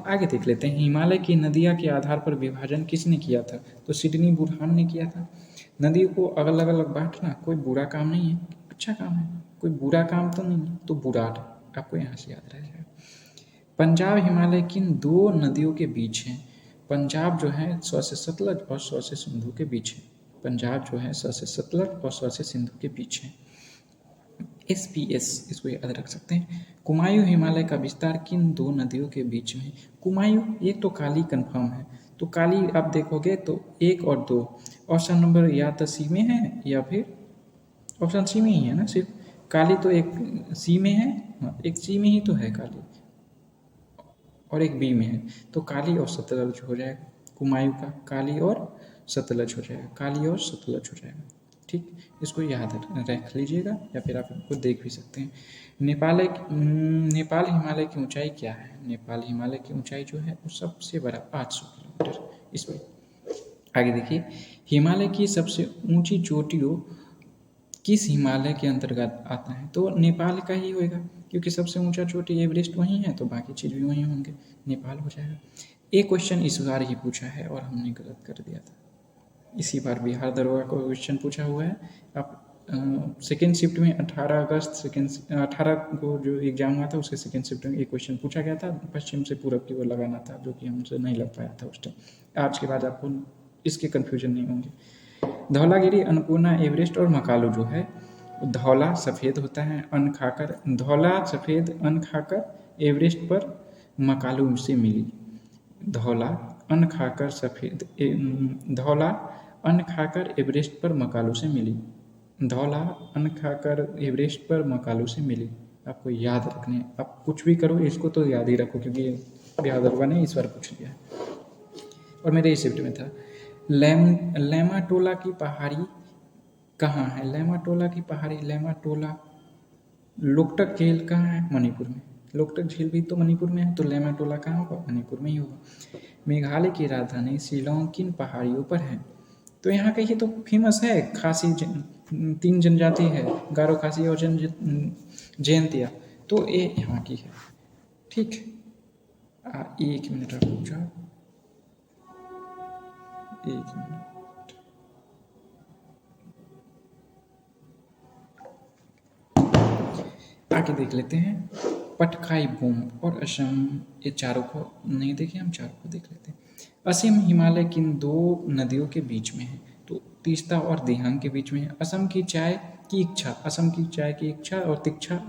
आगे देख लेते हैं। हिमालय की नदियाँ के आधार पर विभाजन किसने किया था? तो सिडनी बुरहान ने किया था। नदी को अलग अलग बांटना कोई बुरा काम नहीं है, अच्छा काम है, कोई बुरा काम तो नहीं है, तो बुराट आपको यहाँ से याद रह जाएगा। पंजाब हिमालय किन 2 नदियों के बीच है? पंजाब जो है 100 से सतलज और 100 से सिंधु के बीच है। पंजाब जो है 100 से सतलज और 100 से सिंधु के बीच है। SPS इसको याद रख सकते हैं। कुमायूं हिमालय का विस्तार किन 2 नदियों के बीच में? कुमायूं, एक तो काली कंफर्म है, तो काली आप देखोगे तो 1 और 2 ऑप्शन नंबर या तो सी में है या फिर ऑप्शन सी में ही है ना, सिर्फ काली तो एक सी में है, एक सी में ही तो है काली, और एक बी में है, तो काली और सतलज हो जाएगा। कुमायूं का काली और सतलज हो जाएगा, काली और सतलज हो जाएगा। ठीक, इसको याद रख लीजिएगा, या फिर आप इनको देख भी सकते हैं। नेपाल हिमालय की ऊंचाई क्या है? नेपाल हिमालय की ऊंचाई जो है वो सबसे बड़ा 500 किलोमीटर। इसमें आगे देखिए, हिमालय की सबसे ऊंची चोटियों किस हिमालय के अंतर्गत आता है? तो नेपाल का ही होएगा, क्योंकि सबसे ऊंचा चोटी एवरेस्ट वहीं है, तो बाकी चीज़ भी वहीं होंगे, नेपाल हो जाएगा। एक क्वेश्चन इस बार ही पूछा है और हमने गलत कर दिया था। इसी बार बिहार दरोगा को क्वेश्चन पूछा हुआ है। अब सेकेंड शिफ्ट में 18 को जो एग्जाम हुआ था उसके सेकेंड शिफ्ट में एक क्वेश्चन पूछा गया था, पश्चिम से पूरब की ओर लगाना था, जो कि हमसे नहीं लग पाया था उस टाइम। आज के बाद आपको इसके कन्फ्यूजन नहीं होंगे। धौलागिरी, अन्नपूर्णा, एवरेस्ट और मकालू जो है, धौला सफ़ेद होता है अन्न खाकर, धौला सफ़ेद अन्न खाकर, एवरेस्ट पर मकालू से मिली। धौला अन्न खाकर धौला अन्न खाकर एवरेस्ट पर मकालू से मिली। धौला अन्न खाकर एवरेस्ट पर मकालू से मिली। आपको याद रखने, आप कुछ भी करो इसको तो याद ही रखो, क्योंकि याद रखवा ने इस बार पूछ लिया और मेरे इस शिफ्ट में था। लेमाटोला की पहाड़ी कहाँ है? लेमाटोला की पहाड़ी, लेमाटोला लोकटक झील कहाँ है? मणिपुर में। लोकटक झील भी तो मणिपुर में है, तो लेमाटोला कहाँ होगा? मणिपुर में ही होगा। मेघालय की राजधानी शिलोंग किन पहाड़ियों पर है? तो यहाँ का ये तो फेमस है, खासी 3 जनजाति है, गारो, खासी और जयंतिया, तो ये यहाँ की है। ठीक, 1 मिनट आप पूछा, 1 मिनट। आगे देख लेते हैं। पटकाई बूम और असम, ये चारों को नहीं देखे, हम चारों को देख लेते हैं। असम हिमालय किन 2 नदियों के बीच में है? तो तीस्ता और दिहांग के बीच में है। असम की चाय की इच्छा, असम की चाय की इच्छा और तिक्षा,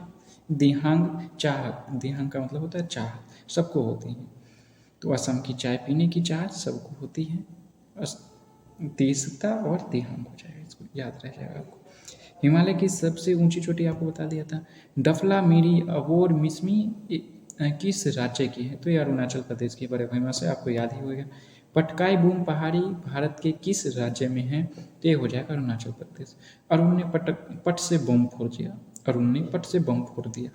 दिहांग चाहत, दिहांग का मतलब होता है चाहत, सबको होती है। तो असम की चाय पीने की चाहत सबको होती है। तीस्ता और दिहांग हो जाएगा, इसको याद रह जाएगा आपको। हिमालय की सबसे ऊंची चोटी आपको बता दिया था। डफला मेरी अबोर मिसमी किस राज्य की है? तो ये अरुणाचल प्रदेश की बड़े फेमस है, आपको याद ही होगा। पटकाई बूम पहाड़ी भारत के किस राज्य में है? तो ये हो जाएगा अरुणाचल प्रदेश। अरुण ने पट से बम फोड़ दिया, अरुण ने पट से बम फोड़ दिया।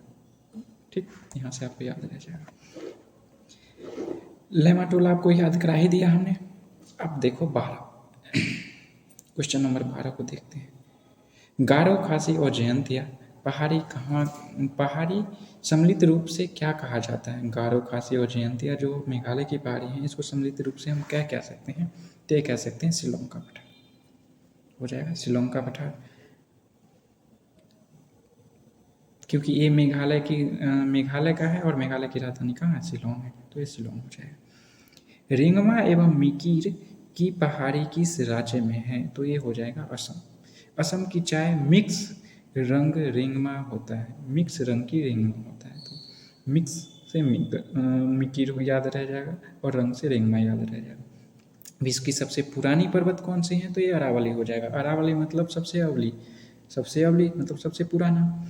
ठीक, यहाँ से आपको याद रह जाएगा। लेमाटोला आपको याद करा ही दिया हमने। अब देखो 12, क्वेश्चन नंबर 12 को देखते हैं। गारो, खासी और जयंतिया पहाड़ी सम्मिलित रूप से क्या कहा जाता है? गारो, खासी और जयंतिया जो मेघालय की पहाड़ी हैं, इसको सम्मिलित रूप से हम क्या कह सकते हैं? तो ये कह सकते हैं शिलोंग का पठार हो जाएगा, शिलोंग का पठार, क्योंकि ये मेघालय का है और मेघालय की राजधानी कहाँ है? शिलोंग है, तो ये शिलोंग हो जाएगा। रिंगमा एवं मिकीर की पहाड़ी किस राज्य में है? तो ये हो जाएगा असम। असम की चाय मिक्स रंग रिंगमा होता है, मिक्स रंग की रिंगमा होता है, तो मिक्स से मिकीर याद रह जाएगा और रंग से रिंगमा याद रह जाएगा। विश्व की सबसे पुरानी पर्वत कौन सी है? तो ये अरावली हो जाएगा। अरावली मतलब सबसे अवली, सबसे अवली मतलब सबसे पुराना।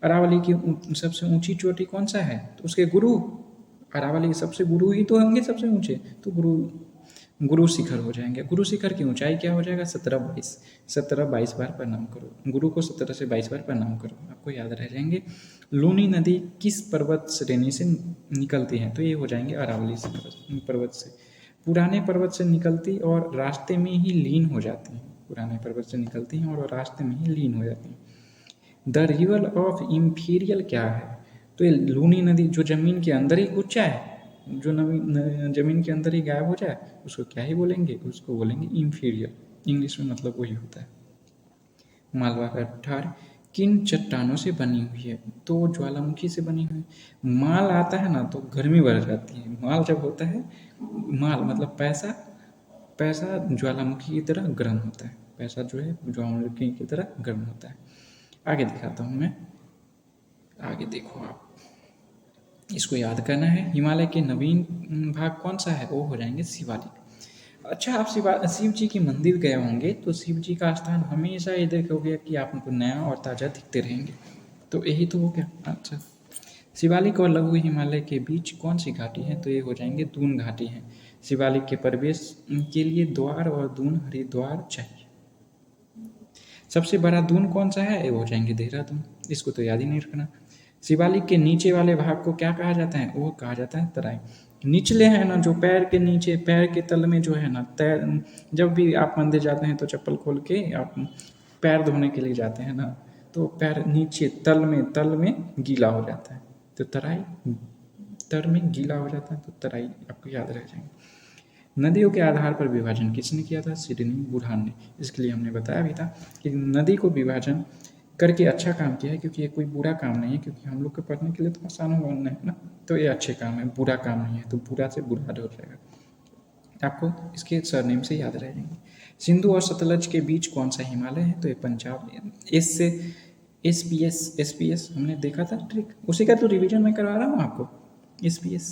अरावली की सबसे ऊंची चोटी कौन सा है? तो उसके गुरु, अरावली सबसे गुरु ही तो होंगे सबसे ऊंचे, तो गुरु शिखर हो जाएंगे। गुरु शिखर की ऊंचाई क्या हो जाएगा? 17-22 बार प्रणाम करो। गुरु को 17 से 22 बार प्रणाम करो, आपको याद रह जाएंगे। लूनी नदी किस पर्वत श्रेणी से निकलती है? तो ये हो जाएंगे अरावली पर्वत से। पुराने पर्वत से निकलती और रास्ते में ही लीन हो जाती हैं, पुराने पर्वत से निकलती हैं और रास्ते में ही लीन हो जाती हैं। द रिवर ऑफ इम्पीरियल क्या है? तो ये लूनी नदी जो जमीन के अंदर ही घुस जाए, जो जमीन के अंदर ही गायब हो जाए, उसको क्या ही बोलेंगे? उसको बोलेंगे इम्पीरियल, इंग्लिश में मतलब वही होता है। मालवा का पठार किन चट्टानों से बनी हुई है? तो ज्वालामुखी से बनी हुई। माल आता है ना तो गर्मी बढ़ जाती है। माल जब होता है, माल मतलब पैसा, पैसा ज्वालामुखी की तरह गर्म होता है, पैसा जो है ज्वालामुखी की तरह गर्म होता है। आगे दिखाता हूँ मैं, आगे देखो आप, इसको याद करना है। हिमालय के नवीन भाग कौन सा है? वो हो जाएंगे शिवालिक। अच्छा, आप शिव जी के मंदिर गए होंगे तो शिव जी का स्थान हमेशा ये देखोगे कि आपको नया और ताज़ा दिखते रहेंगे, तो यही तो हो गया। अच्छा, शिवालिक और लघु हिमालय के बीच कौन सी घाटी है? तो ये हो जाएंगे दून घाटी है। शिवालिक के प्रवेश के लिए द्वार और दून हरिद्वार चाहिए। सबसे बड़ा दून कौन सा है? ये हो जाएंगे देहरादून, इसको तो याद ही नहीं रखना। शिवालिक के नीचे वाले भाग को क्या कहा जाता है? वो कहा जाता है तराई। निचले हैं ना, जो पैर के नीचे, पैर के तल में जो है ना, जब भी आप मंदिर जाते हैं तो चप्पल खोल के आप पैर धोने के लिए जाते हैं ना, तो पैर नीचे तल में गीला हो जाता है, तो तराई, तर में गीला हो जाता है तो तराई आपको याद रह जाएंगे। नदियों के आधार पर विभाजन किसने किया था? सिडनी बुरहान ने। इसके लिए हमने बताया भी था कि नदी को विभाजन करके अच्छा काम किया है, क्योंकि ये कोई बुरा काम नहीं है, क्योंकि हम लोग को पढ़ने के लिए तो आसान होगा ना, तो ये अच्छे काम है, बुरा काम नहीं है, तो बुरा से बुरा हो जाएगा। आपको इसके सरनेम से याद रह जाएंगे। सिंधु और सतलज के बीच कौन सा हिमालय है? तो ये पंजाब। एस से एस पी एस हमने देखा था ट्रिक, उसी का तो रिवीजन मैं करवा रहा हूँ आपको, SBS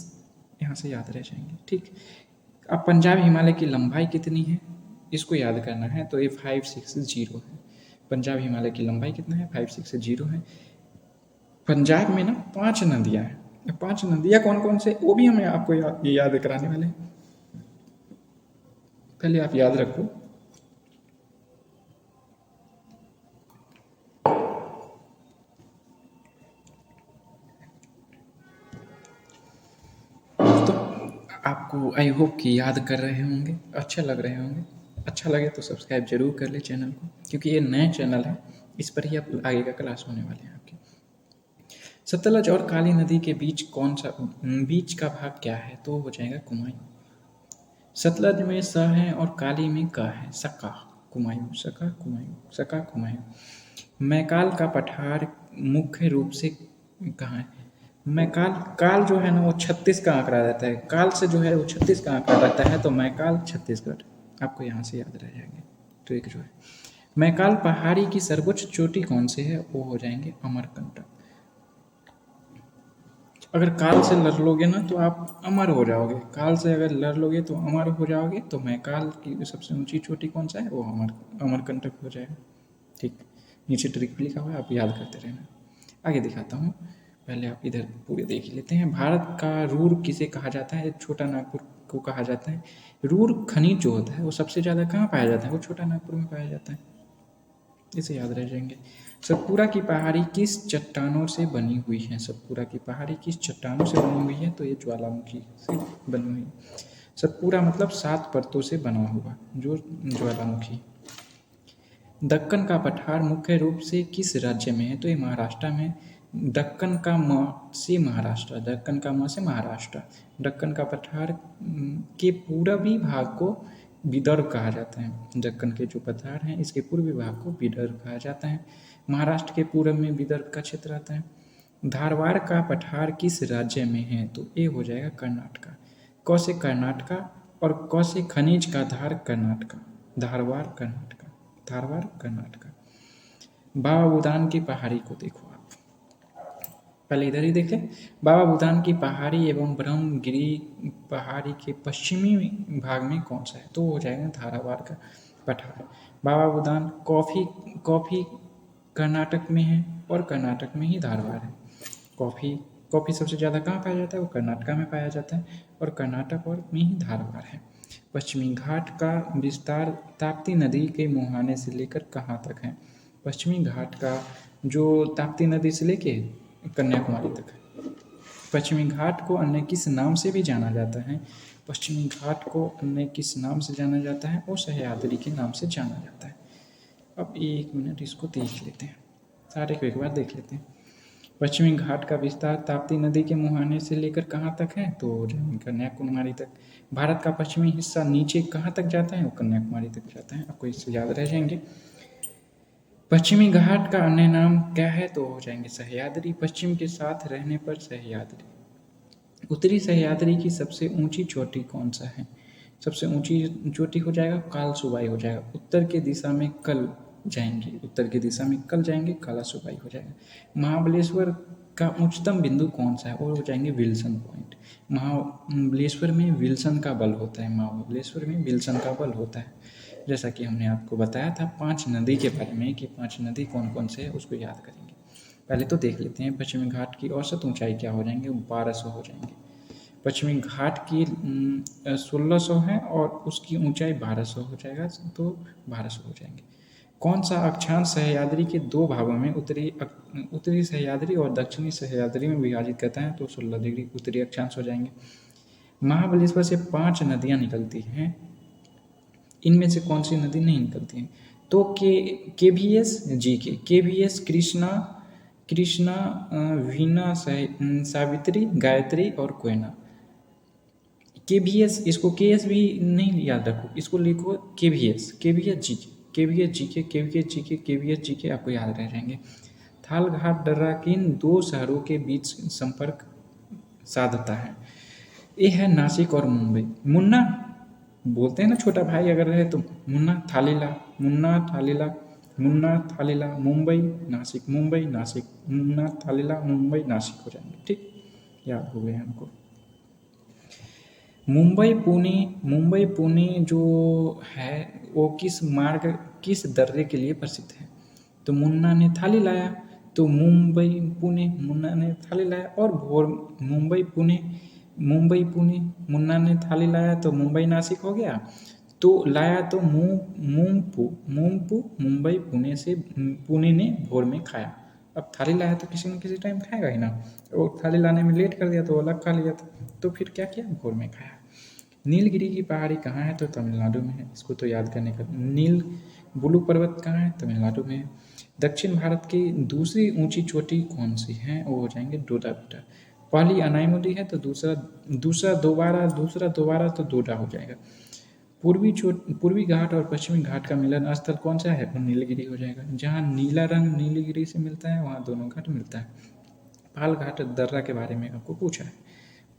यहाँ से याद रह जाएंगे। ठीक, अब पंजाब हिमालय की लंबाई कितनी है इसको याद करना है, तो ये 560 है। पंजाब हिमालय की लंबाई कितना है, 560 है। पंजाब में ना 5 नदियाँ हैं, 5 नदियाँ कौन कौन से वो भी हमें आपको याद कराने वाले हैं। पहले आप याद रखो, तो आपको आई होप कि याद कर रहे होंगे, अच्छा लग रहे होंगे। अच्छा लगे तो सब्सक्राइब जरूर कर ले चैनल को, क्योंकि ये नया चैनल है, इस पर ही आप आगे का क्लास होने वाले हैं आपके। सतलज और काली नदी के बीच कौन सा बीच का भाग क्या है, तो हो जाएगा कुमायूं। सतलज में स है और काली में क है, सका कुमायूं, सका कुमायूं, सका कुमायूं। मैकाल का पठार मुख्य रूप से कहाँ है? मैकाल, काल जो है ना वो 36 का आंकड़ा रहता है, काल से जो है वो 36 का आंकड़ा रहता है, तो मैकाल छत्तीसगढ़ आपको यहाँ से याद रह जाएंगे। तो एक जो है मैकाल पहाड़ी की सर्वोच्च चोटी कौन से है, वो हो जाएंगे अमरकंटक। अगर काल से लड़ लोगे ना तो आप अमर हो जाओगे, काल से अगर लड़ लोगे तो अमर हो जाओगे। तो मैकाल की सबसे ऊंची चोटी कौन सा है, वो अमरकंटक हो जाएगा। ठीक, नीचे ट्रिक भी लिखा हुआ है, आप याद करते रहना। आगे दिखाता हूँ, पहले आप इधर पूरे देख ही लेते हैं। भारत का रूर किसे कहा जाता है, छोटा नागपुर को कहा जाता है। रूर खनिज जो होता है वो सबसे ज़्यादा कहाँ पाया जाता है, वो छोटा नागपुर में पाया जाता है, इसे याद रह जाएंगे। सतपुरा की पहाड़ी किस चट्टानों से बनी हुई है, सतपुरा की पहाड़ी किस चट्टानों से बनी हुई है, तो ये ज्वालामुखी से बनी हुई है। सतपुरा मतलब 7 परतों से बना हुआ जो ज्वालामुखी। दक्कन का पठार मुख्य रूप से किस राज्य में है, तो ये महाराष्ट्र में। दक्कन का म से महाराष्ट्र, दक्कन का म से महाराष्ट्र। दक्कन का पठार के पूर्वी भाग को विदर्भ कहा जाता है। दक्कन के जो पठार हैं इसके पूर्वी भाग को विदर्भ कहा जाता है। महाराष्ट्र के पूर्व में विदर्भ का क्षेत्र आता है। धारवाड़ का पठार किस राज्य में है, तो ये हो जाएगा कर्नाटका। क से कर्नाटका और क से खनिज का धार कर्नाटका, धारवाड़ कर्नाटका, धारवाड़ कर्नाटका। बाबा बुदान की पहाड़ी को देखो आप, पहले इधर ही देखें। बाबा बुदान की पहाड़ी एवं ब्रह्मगिरी पहाड़ी के पश्चिमी भाग में कौन सा है, तो हो जाएगा धारवाड़ का पठार। बाबा बुदान कॉफ़ी कर्नाटक में है और कर्नाटक में ही धारवाड़ है। कॉफ़ी सबसे ज़्यादा कहाँ पाया जाता है, वो कर्नाटका में पाया जाता है और कर्नाटक और में ही धारवाड़ है। पश्चिमी घाट का विस्तार ताप्ती नदी के मुहाने से लेकर कहाँ तक है? पश्चिमी घाट का जो ताप्ती नदी से लेके कन्याकुमारी तक है। पश्चिमी घाट को अन्य किस नाम से भी जाना जाता है? पश्चिमी घाट को अन्य किस नाम से जाना जाता है, वो सह्याद्री के नाम से जाना जाता है। अब 1 मिनट इसको देख लेते हैं, सारे को एक बार देख लेते हैं। पश्चिमी घाट का विस्तार ताप्ती नदी के मुहाने से लेकर कहाँ तक है, तो कन्याकुमारी तक। भारत का पश्चिमी हिस्सा नीचे कहाँ तक जाता है, वो कन्याकुमारी तक जाता है, आपको इससे याद रह जाएंगे। पश्चिमी घाट का अन्य नाम क्या है, तो हो जाएंगे सह्याद्री। पश्चिम के साथ रहने पर सह्याद्री। उत्तरी सह्याद्री की सबसे ऊंची चोटी कौन सा है? सबसे ऊंची चोटी हो जाएगा कालसुबाई हो जाएगा। उत्तर के दिशा में कल जाएंगे, उत्तर की दिशा में कल जाएंगे, कालासुबाई हो जाएगा। महाबलेश्वर का उच्चतम बिंदु कौन सा है, और हो जाएंगे विल्सन पॉइंट। महाबलेश्वर में विल्सन का बल होता है, महाबलेश्वर में विल्सन का बल होता है। जैसा कि हमने आपको बताया था 5 नदी के बारे में कि 5 नदी कौन कौन से है, उसको याद करेंगे। पहले तो देख लेते हैं पश्चिमी घाट की औसत ऊंचाई क्या हो जाएंगे, 1200 हो जाएंगे। पश्चिमी घाट की 1600 है और उसकी ऊंचाई 1200 हो जाएगा, तो 1200 हो जाएंगे। कौन सा अक्षांश सह्याद्री के 2 भागों में उत्तरी सह्याद्री और दक्षिणी सह्याद्री में विभाजित करता है, तो 16 डिग्री उत्तरी अक्षांश हो जाएंगे। महाबलेश्वर से 5 नदियाँ निकलती हैं, इनमें से कौन सी नदी नहीं निकलती है, तो KVS GK, KVS Krishna Veena Savitri Gayatri और कोयना। KVS, इसको KS भी नहीं याद रखो, इसको लिखो KVS GK, KVS GK, KVS GK, KVS GK आपको याद रह जाएंगे। थालघाट दर्रा किन 2 शहरों के बीच संपर्क साधता है? ये है नासिक और मुंबई। मुन्ना बोलते हैं ना छोटा भाई अगर रहे तो, मुन्ना थालीला, मुन्ना थालीला, मुन्ना थालीला, मुंबई नासिक, मुंबई नासिक, मुन्ना थालीला, मुंबई नासिक हो जाएंगे। ठीक, याद हो गया हमको। मुंबई पुणे जो है वो किस दर्रे के लिए प्रसिद्ध है? तो मुन्ना ने थाली लाया, तो मुंबई पुणे मुन्ना ने थाली लाया, और भोर मुंबई पुणे मुन्ना ने थाली लाया तो मुंबई नासिक हो गया। तो लाया तो मूंगपू मुंबई पुणे ने भोर में खाया। अब थाली लाया तो किसी न किसी टाइम खाएगा ही ना, और थाली लाने में लेट कर दिया तो अलग खा लिया था, तो फिर क्या किया, भोर में खाया। नीलगिरी की पहाड़ी कहाँ है? तो तमिलनाडु में है। इसको तो याद करने का। बुलू पर्वत कहाँ है? तमिलनाडु में है। दक्षिण भारत की दूसरी ऊंची चोटी कौन सी है? वो हो जाएंगे डोडा बेटा। पहली अनाईमुदी है, तो दूसरा दोबारा तो डोडा हो जाएगा। पूर्वी घाट और पश्चिमी घाट का मिलन स्थल कौन सा है? वो नीलगिरी हो जाएगा। जहाँ नीला रंग नीलगिरी से मिलता है वहाँ दोनों घाट मिलता है। पाल घाट दर्रा के बारे में आपको पूछा है।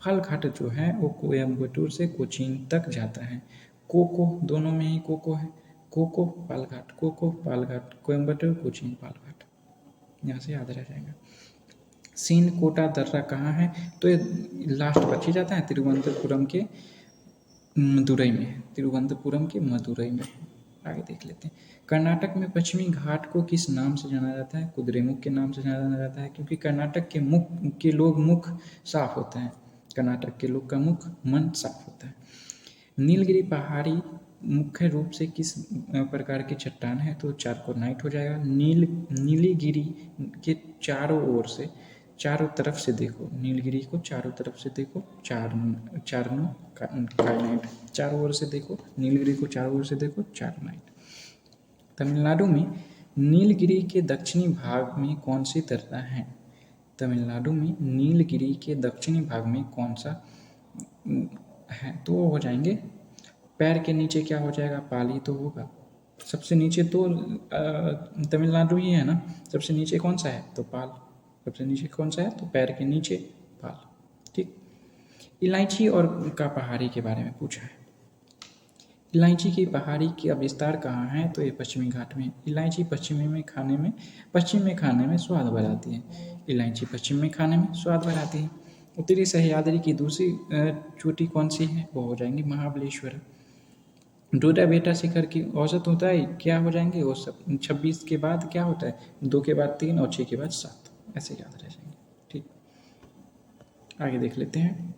पाल घाट जो है वो कोयम्बटूर से कोचीन तक जाता है। कोको दोनों में ही कोको है। कोको पाल घाट कोयम्बटूर कोचीन पाल घाट, यहाँ से याद रह जाएगा। सीन कोटा दर्रा कहाँ है? तो ये लास्ट बच ही जाता है, तिरुवनंतपुरम के मदुरई में है। तिरुवनंतपुरम के मदुरई में है। आगे देख लेते हैं। कर्नाटक में पश्चिमी घाट को किस नाम से जाना जाता है? कुद्रेमुख के नाम से जाना जाता है, क्योंकि कर्नाटक के लोग मुख साफ होता है। कर्नाटक के लोग का मन साफ होता है। नीलगिरी पहाड़ी मुख्य रूप से किस प्रकार की चट्टान है? तो चारकोनाइट हो जाएगा। नीलगिरी के चारों तरफ से देखो, नीलगिरी को चारों तरफ से देखो, काइनाइट, चारों ओर से देखो नीलगिरी को, चारों ओर से देखो चारनाइट। तमिलनाडु में नीलगिरी के दक्षिणी भाग में कौन सी दर्रा है? तमिलनाडु में नीलगिरी के दक्षिणी भाग में कौन सा है? तो वो हो जाएंगे, पैर के नीचे क्या हो जाएगा, पाल ही तो होगा। सबसे नीचे तो तमिलनाडु ही है ना, सबसे नीचे कौन सा है? तो पाल। सबसे नीचे कौन सा है? तो पैर के नीचे पाल। ठीक। इलायची और का पहाड़ी के बारे में पूछा है। इलायची की पहाड़ी का विस्तार कहाँ है? तो ये पश्चिमी घाट में। इलायची पश्चिम में खाने में स्वाद बढ़ाती है। इलायची पश्चिम में खाने में स्वाद बढ़ाती है। उत्तरी सह्याद्री की दूसरी चोटी कौन सी है? वो हो जाएंगी महाबलेश्वर। डोडा बेटा शिखर की औसत होता है क्या हो जाएंगे? वो सब 26 के बाद क्या होता है? 2 के बाद 3 और 6 के बाद 7, ऐसे याद रह जाएंगे। ठीक, आगे देख लेते हैं।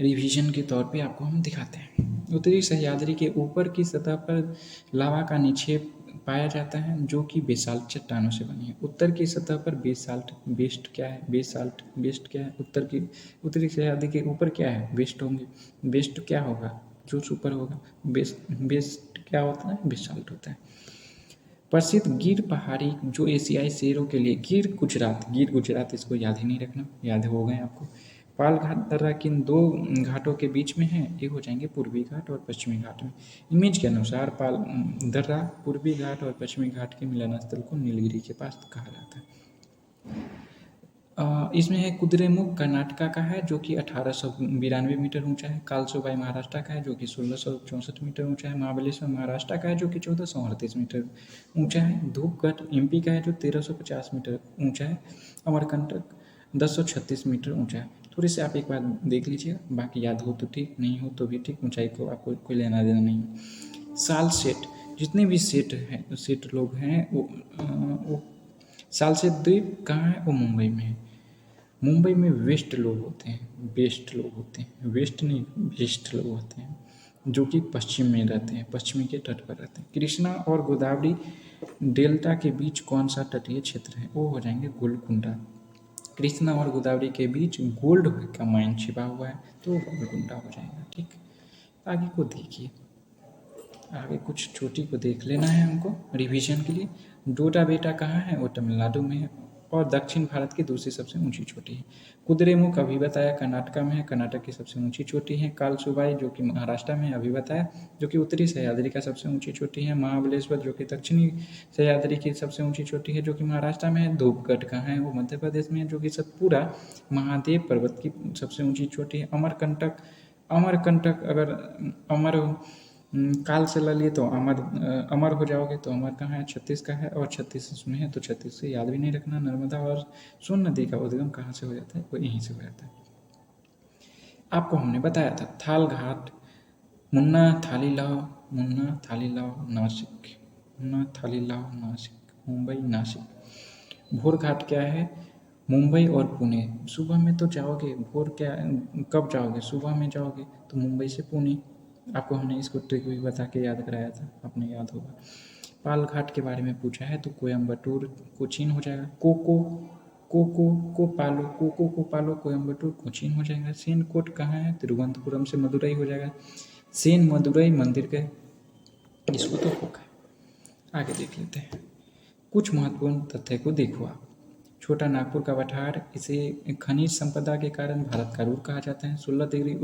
रिवीजन के तौर पे आपको हम दिखाते हैं। उत्तरी सह्याद्री के ऊपर की सतह पर लावा का निक्षेप पाया जाता है, जो कि बेसाल्ट चट्टानों से बनी है। उत्तर की सतह पर बेस्ट क्या है? उत्तरी सह्याद्री के ऊपर क्या है? बेस्ट होंगे। बेस्ट क्या होगा? जो सुपर होगा। बेस्ट क्या होता है? बेसाल्ट होता है। प्रसिद्ध गिर पहाड़ी जो एशियाई शेरों के लिए गिर गुजरात, इसको याद ही नहीं रखना, याद हो गए आपको। पाल घाट दर्रा किन 2 घाटों के बीच में है? ये हो जाएंगे पूर्वी घाट और पश्चिमी घाट में। इमेज के अनुसार पाल दर्रा पूर्वी घाट और पश्चिमी घाट के मिलन स्थल को नीलगिरी के पास कहा जाता है। इसमें है कुद्रेमुख कर्नाटका का है, जो कि 1892 मीटर ऊंचा है। कालसोबाई महाराष्ट्र का है, जो कि 1664 मीटर ऊंचा है। महाबलेश्वर महाराष्ट्र का है, जो कि 1438 मीटर ऊंचा है। धूपगढ़ एमपी का है, जो 1350 मीटर ऊंचा है। अमरकंटक 1036 मीटर ऊंचा है। थोड़ी से आप एक बार देख लीजिएगा, बाकी याद हो तो ठीक, नहीं हो तो भी ठीक, ऊंचाई को आपको कोई लेना देना नहीं है। साल सेट, जितने भी सेट लोग हैं वो साल सेट द्वीप कहाँ है? वो मुंबई में है। मुंबई में वेस्ट लोग होते हैं, वेस्ट नहीं वेस्ट लोग होते हैं, जो कि पश्चिम में रहते हैं, पश्चिमी के तट पर रहते हैं। कृष्णा और गोदावरी डेल्टा के बीच कौन सा तटीय क्षेत्र है? वो हो जाएंगे गोलकुंडा। कृष्णा और गोदावरी के बीच गोल्ड का माइन छिपा हुआ है, तो गोलकुंडा हो जाएगा। ठीक, आगे को देखिए। आगे कुछ चोटी को देख लेना है हमको रिवीजन के लिए। डोडा बेटा कहाँ है? वो तमिलनाडु में है और दक्षिण भारत की दूसरी सबसे ऊंची चोटी है। कुद्रेमुख अभी बताया कर्नाटक में है, कर्नाटक की सबसे ऊंची चोटी है। कालसुबाई जो कि महाराष्ट्र में है, अभी बताया, जो कि उत्तरी सह्याद्री का सबसे ऊंची चोटी है। महाबलेश्वर जो कि दक्षिणी सह्याद्री की सबसे ऊंची चोटी है, जो कि महाराष्ट्र में है। धूपगढ़ कहाँ है? वो मध्य प्रदेश में है, जो कि सतपुरा महादेव पर्वत की सबसे ऊंची चोटी है। अमरकंटक अगर अमर काल से ले लिए तो अमर हो जाओगे, तो अमर कहाँ है? 36 का है, और 36 इसमें है, तो 36 से याद भी नहीं रखना। नर्मदा और सोन नदी का उद्गम कहाँ से हो जाता है? वो यहीं से हो जाता है। आपको हमने बताया था थाल घाट, मुन्ना थालीलाव, मुन्ना थालीलाव नासिक, मुन्ना थालीलाव नासिक, मुंबई नासिक। भोर घाट क्या है? मुंबई और पुणे। सुबह में तो जाओगे, भोर क्या, कब जाओगे? सुबह में जाओगे तो मुंबई से पुणे। आपको हमने इसको ट्रिक भी बता के याद कराया था, आपने याद होगा। पाल घाट के बारे में पूछा है तो कोयम्बटूर कोचीन हो जाएगा। कोको, कोको को पालो, कोको को पालो कोयम्बटूर कोचीन हो जाएगा। सेन कोट कहाँ है? तिरुवनंतपुरम से मदुरई हो जाएगा। सेन मदुरई मंदिर गए, इसको तो होगा। आगे देख लेते हैं, कुछ महत्वपूर्ण तथ्य को देखो आप। छोटा नागपुर का पठार, इसे खनिज संपदा के कारण भारत का रूर कहा जाता है। 16 डिग्री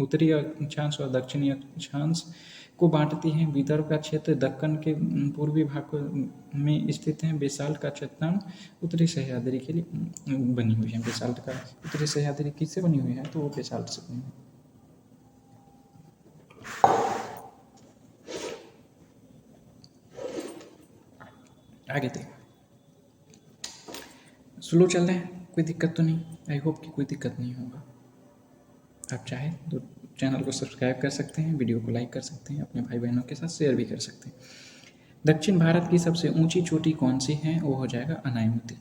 उत्तरी अक्षांश और दक्षिणी अक्षांश को बांटती है। विदर्भ का क्षेत्र दक्कन के पूर्वी भाग में स्थित है। बेसाल्ट का चट्टान उत्तरी सह्याद्री के लिए बनी हुई है। बेसाल्ट का उत्तरी सह्याद्री किससे बनी हुई है? तो वो बेसाल्ट से बनी हुई है। आगे देखो, स्लो चल रहे हैं, कोई दिक्कत तो नहीं? आई होप कि कोई दिक्कत नहीं होगा। आप चाहे तो चैनल को सब्सक्राइब कर सकते हैं, वीडियो को लाइक कर सकते हैं, अपने भाई बहनों के साथ शेयर भी कर सकते हैं। दक्षिण भारत की सबसे ऊंची चोटी कौन सी है? वो हो जाएगा अनायमुदी।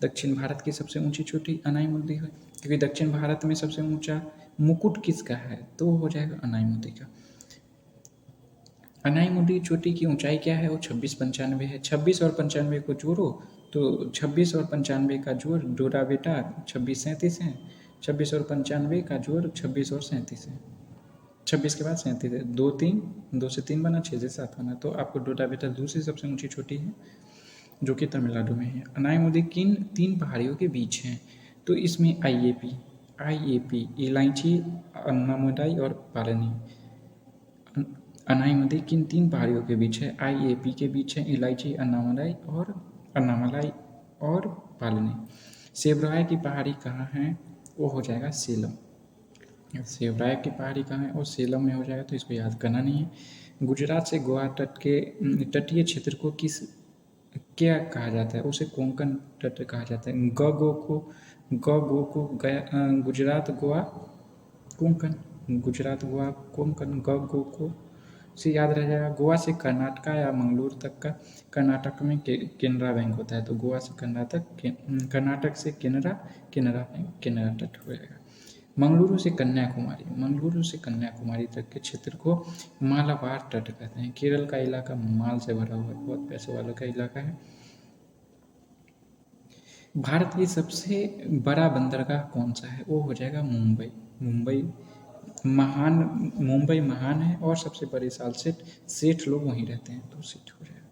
दक्षिण भारत की सबसे ऊंची चोटी अनायमुदी है, क्योंकि दक्षिण भारत में सबसे ऊंचा मुकुट किसका है? तो वो हो जाएगा अनायमुदी का। अनायमुदी चोटी की ऊंचाई क्या है? वो 2695 है। 26 और 95 को जोड़ो तो 26 और 95 का जोड़ जोड़ा बेटा 26 37 है। 26 और 95 का जोड़ 26 और 37 है। 26 के बाद 37 है। 2 से 3 बना, 6 से 7 बना। तो आपको डोडा बेटा दूसरी सबसे ऊंची चोटी है, जो कि तमिलनाडु में है। अनायमुदी किन 3 पहाड़ियों के बीच है? तो इसमें आईएपी, इलायची, अन्नामलाई और पालनी। अनायमुदी किन 3 पहाड़ियों के बीच है? आईएपी के बीच है, इलायची, अन्नामलाई और पालनी। सेवराय की पहाड़ी कहाँ है? वो हो जाएगा सेलम। सेवराय की पहाड़ी कहाँ है? और सेलम में हो जाएगा, तो इसको याद करना नहीं है। गुजरात से गोवा तट के तटीय क्षेत्र को क्या कहा जाता है? उसे कोंकण तट कहा जाता है। गो को गया, गुजरात गोवा कोंकण, गुजरात गोवा कोंकण, गो को से याद रह जाएगा। गोवा से कर्नाटका या मंगलूर तक का, कर्नाटक में केनरा बैंक होता है, तो गोवा से कर्नाटक से केनरा बैंक, केनरा तट हो जाएगा। मंगलुरु से कन्याकुमारी तक के क्षेत्र को मालाबार तट कहते हैं। केरल का इलाका माल से भरा हुआ है, बहुत पैसे वालों का इलाका है। भारत की सबसे बड़ा बंदरगाह कौन सा है? वो हो जाएगा मुंबई। मुंबई महान है और सबसे बड़े सेठ लोग वहीं रहते हैं, तो सेठ हो जाएगा।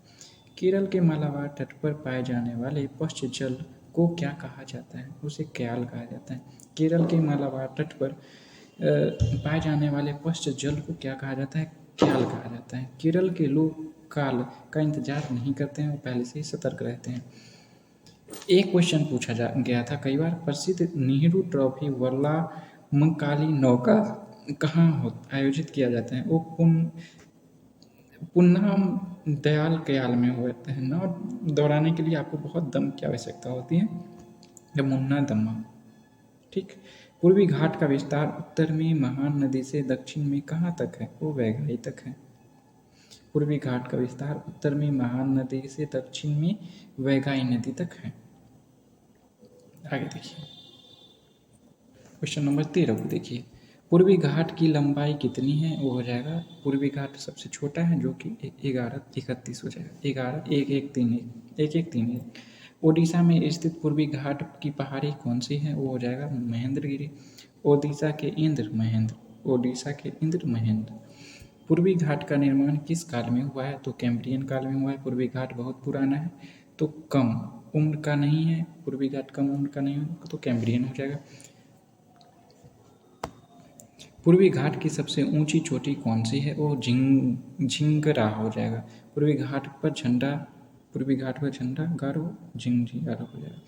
केरल के मालाबार तट पर पाए जाने वाले पश्च जल को क्या कहा जाता है? उसे क्याल कहा जाता है। केरल के मालाबार तट पर पाए जाने वाले पश्च जल को क्या कहा जाता है? क्याल कहा जाता है। केरल के लोग काल का इंतजार नहीं करते हैं, वो पहले से ही सतर्क रहते हैं। एक क्वेश्चन पूछा गया था कई बार, प्रसिद्ध नेहरू ट्रॉफी वल्लमकाली नौका कहाँ आयोजित किया जाता है? वो पुन्नाम दयाल कयाल में होते हैं। नाव दौड़ाने के लिए आपको बहुत दम की आवश्यकता होती है, या मुन्ना दम्मा। ठीक। पूर्वी घाट का विस्तार उत्तर में महान नदी से दक्षिण में कहाँ तक है? वो वैगाई तक है। पूर्वी घाट का विस्तार उत्तर में महान नदी से दक्षिण में वैगाई नदी तक है। आगे देखिए, क्वेश्चन नंबर 13 को देखिए। पूर्वी घाट की लंबाई कितनी है? वो हो जाएगा, पूर्वी घाट सबसे छोटा है, जो कि 1131 हो जाएगा। 1131 ओडिशा में स्थित पूर्वी घाट की पहाड़ी कौन सी है? वो हो जाएगा महेंद्रगिरी। ओडिशा के इंद्र महेंद्र। पूर्वी घाट का निर्माण किस काल में हुआ है? तो कैम्ब्रियन काल में हुआ है। पूर्वी घाट बहुत पुराना है, तो कम उम्र का नहीं है। पूर्वी घाट कम उम्र का नहीं होगा, तो कैम्ब्रियन हो जाएगा। पूर्वी घाट की सबसे ऊंची चोटी कौन सी है? वो झिंगरा हो जाएगा। पूर्वी घाट पर झंडा गारो झिंगारो हो जाएगा।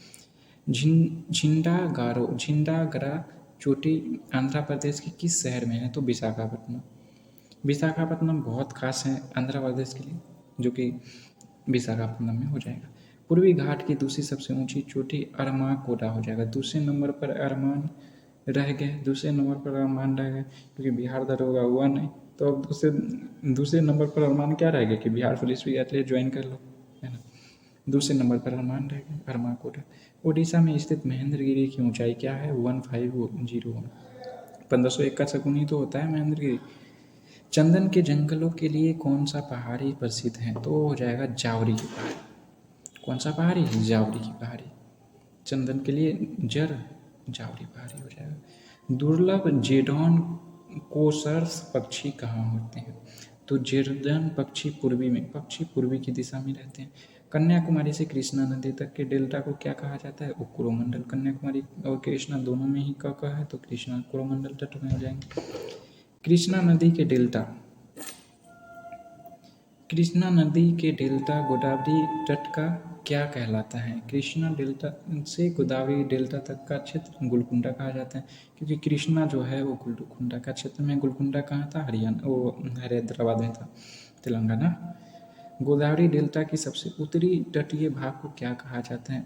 झिंडागरा चोटी आंध्र प्रदेश के किस शहर में है? तो विशाखापट्टनम। विशाखापट्टनम बहुत खास है आंध्र प्रदेश के लिए, जो कि विशाखापट्टनम में हो जाएगा। पूर्वी घाट की दूसरी सबसे ऊंची चोटी अरमाकोटा हो जाएगा। दूसरे नंबर पर रह गए, दूसरे नंबर पर अरमान रह गए क्योंकि बिहार दरोगा हुआ नहीं। तो अब दूसरे नंबर पर अरमान क्या रह गया कि बिहार पुलिस भी एटलीस्ट ज्वाइन कर लो, है ना। दूसरे नंबर पर अरमान रह गए, अरमान कोटा। उड़ीसा में स्थित महेंद्रगिरी की ऊंचाई क्या है? 1501। 1501 का शकुन ही तो होता है महेंद्रगिरी। चंदन के जंगलों के लिए कौन सा पहाड़ी प्रसिद्ध है? तो हो जाएगा जावरी की पहाड़ी। कौन सा पहाड़ी? जावरी की पहाड़ी। चंदन के लिए जर जावरी पहाड़ी हो जाएगा। दुर्लभ जेडॉन कोसर्स पक्षी कहाँ होते हैं? तो जेरडन पक्षी पूर्वी की दिशा में रहते हैं। कन्याकुमारी से कृष्णा नदी तक के डेल्टा को क्या कहा जाता है? उपकोरोमंडल। कन्याकुमारी और कृष्णा दोनों में ही क है तो कृष्णा कोरोमंडल तट में हो जाएंगे। कृष्णा नदी के डेल्टा कृष्णा नदी के डेल्टा गोदावरी तट का क्या कहलाता है? कृष्णा डेल्टा से गोदावरी डेल्टा तक का क्षेत्र गोलकुंडा कहा जाता है क्योंकि कृष्णा जो है वो गोलकुंडा का क्षेत्र में। गोलकुंडा कहाँ था? हरियाणा, वो हैदराबाद में था, तेलंगाना। गोदावरी डेल्टा की सबसे उत्तरी तटीय भाग को क्या कहा जाता है?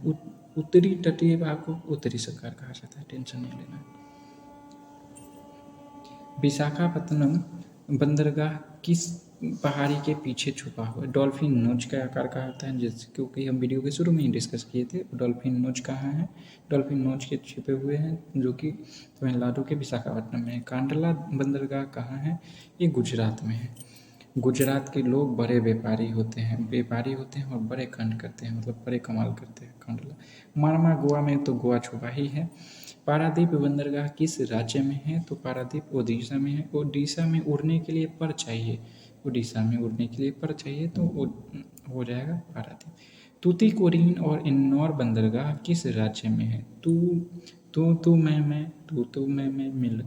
उत्तरी तटीय भाग को उत्तरी सरकार कहा जाता है, टेंशन नहीं लेना। विशाखापत्तनम बंदरगाह किस पहाड़ी के पीछे छुपा हुआ है? डॉल्फिन नोच का आकार कहा होता है, जैसे क्योंकि हम वीडियो के शुरू में ही डिस्कस किए थे। डॉल्फिन नोच कहाँ है? डॉल्फिन नोच के छिपे हुए हैं जो कि तमिलनाडु के विशाखापट्टनम में है। कांडला बंदरगाह कहाँ है? ये गुजरात में है। गुजरात के लोग बड़े व्यापारी होते हैं और बड़े कांड करते हैं, मतलब बड़े कमाल करते हैं। कांडला मारमा गोवा में, तो गोवा छुपा ही है। पारादीप बंदरगाह किस राज्य में है? तो पारादीप ओडिशा में है। ओडिशा में उड़ने के लिए पर चाहिए, उड़ीसा में उड़ने के लिए पर चाहिए तो हो जाएगा पारादीप। तूतीकोरिन और इन्नौर बंदरगाह किस राज्य में है? तू मैं मिल,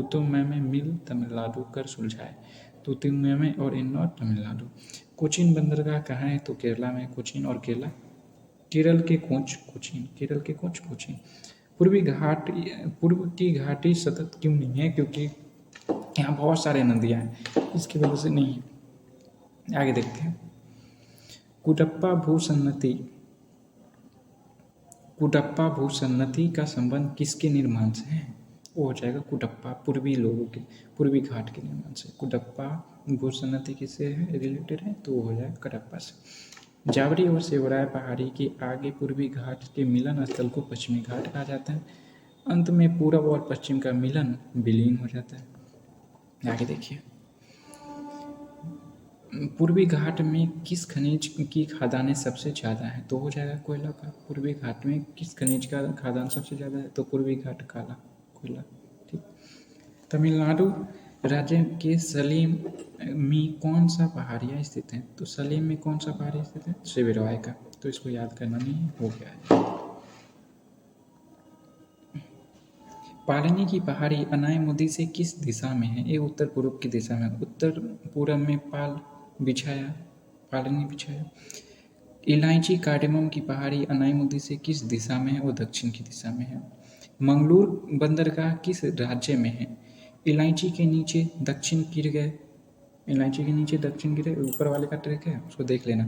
तू मैं मिल तमिलनाडु कर सुलझाए। तू मैं और इन्नौर तमिलनाडु। कोचीन बंदरगाह कहाँ है? तो केरला में। कोचीन और केरला, केरल के कोच कोचीन। पूर्व की घाटी सतत क्यों नहीं है? क्योंकि यहाँ बहुत सारे नदियाँ हैं, इसकी वजह से नहीं है। आगे देखते हैं। कुडप्पा भूसन्नति का संबंध किसके निर्माण से है? वो हो जाएगा कुडप्पा, पूर्वी लोगों के, पूर्वी घाट के निर्माण से। कुडप्पा भूसन्नति किससे है रिलेटेड है? तो वो हो जाएगा कडप्पा से। जावरी और सेवराय पहाड़ी के आगे पूर्वी घाट के मिलन स्थल को पश्चिमी घाट कहा जाता है। अंत में पूरब और पश्चिम का मिलन विलीन हो जाता है। आगे देखिए। पूर्वी घाट में किस खनिज की खदानें सबसे ज़्यादा हैं? तो हो जाएगा कोयला का। पूर्वी घाट में किस खनिज का खदान सबसे ज़्यादा है? तो पूर्वी घाट काला कोयला। ठीक। तमिलनाडु राज्य के सलीम में कौन सा पहाड़ियाँ स्थित है? तो सलीम में कौन सा पहाड़ी स्थित है? शिविरवाय का। तो इसको याद करना नहीं है, हो गया है। पालनी की पहाड़ी अनायमुदी से किस दिशा में है? ये उत्तर पूर्व की दिशा में। उत्तर पूर्व में पालनी बिछाया। इलायची कार्डेमम की पहाड़ी अनायमुदी से किस दिशा में है? वो दक्षिण की दिशा में है। मंगलूर बंदरगाह किस राज्य में है? इलायची के नीचे दक्षिण गिरे ऊपर वाले का ट्रैक है, उसको देख लेना।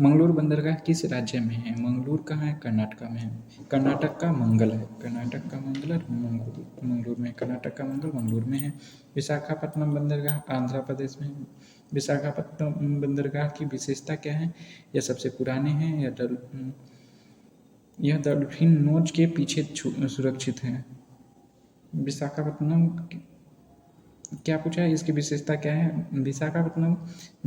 मंगलूर बंदरगाह किस राज्य में है? मंगलूर कहाँ है? कर्नाटक में है। कर्नाटक का मंगल है, कर्नाटक का मंगल और मंगलूर में। कर्नाटक का मंगल मंगलूर में है। विशाखापट्टनम बंदरगाह आंध्र प्रदेश में है। विशाखापट्टनम बंदरगाह की विशेषता क्या है? यह सबसे पुराने हैं, यह डॉल्फिन नोच के पीछे सुरक्षित है। विशाखापट्टनम क्या पूछा है? इसकी विशेषता क्या है? विशाखापट्टनम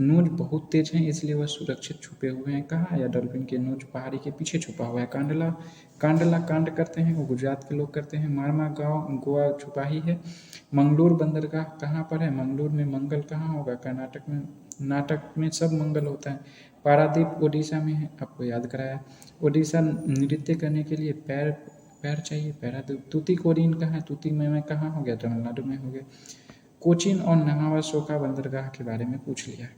नोच बहुत तेज हैं, इसलिए वह सुरक्षित छुपे हुए हैं। कहाँ? या डॉल्फिन के नोच पहाड़ी के पीछे छुपा हुआ है। कांडला कांड करते हैं वो गुजरात के लोग करते हैं। मारमा गांव गोवा छुपा ही है। मंगलूर बंदरगाह कहाँ पर है? मंगलूर में मंगल कहाँ होगा? कर्नाटक में। नाटक में सब मंगल होता है। पारादीप ओडिशा में है, आपको याद कराया। ओडिशा नृत्य करने के लिए पैर चाहिए, पैरादीप। तूतीकोरिन कहाँ है? तूती में कहाँ हो गया? तमिलनाडु में हो गया। कोचीन और नवावाशोका बंदरगाह के बारे में पूछ लिया है।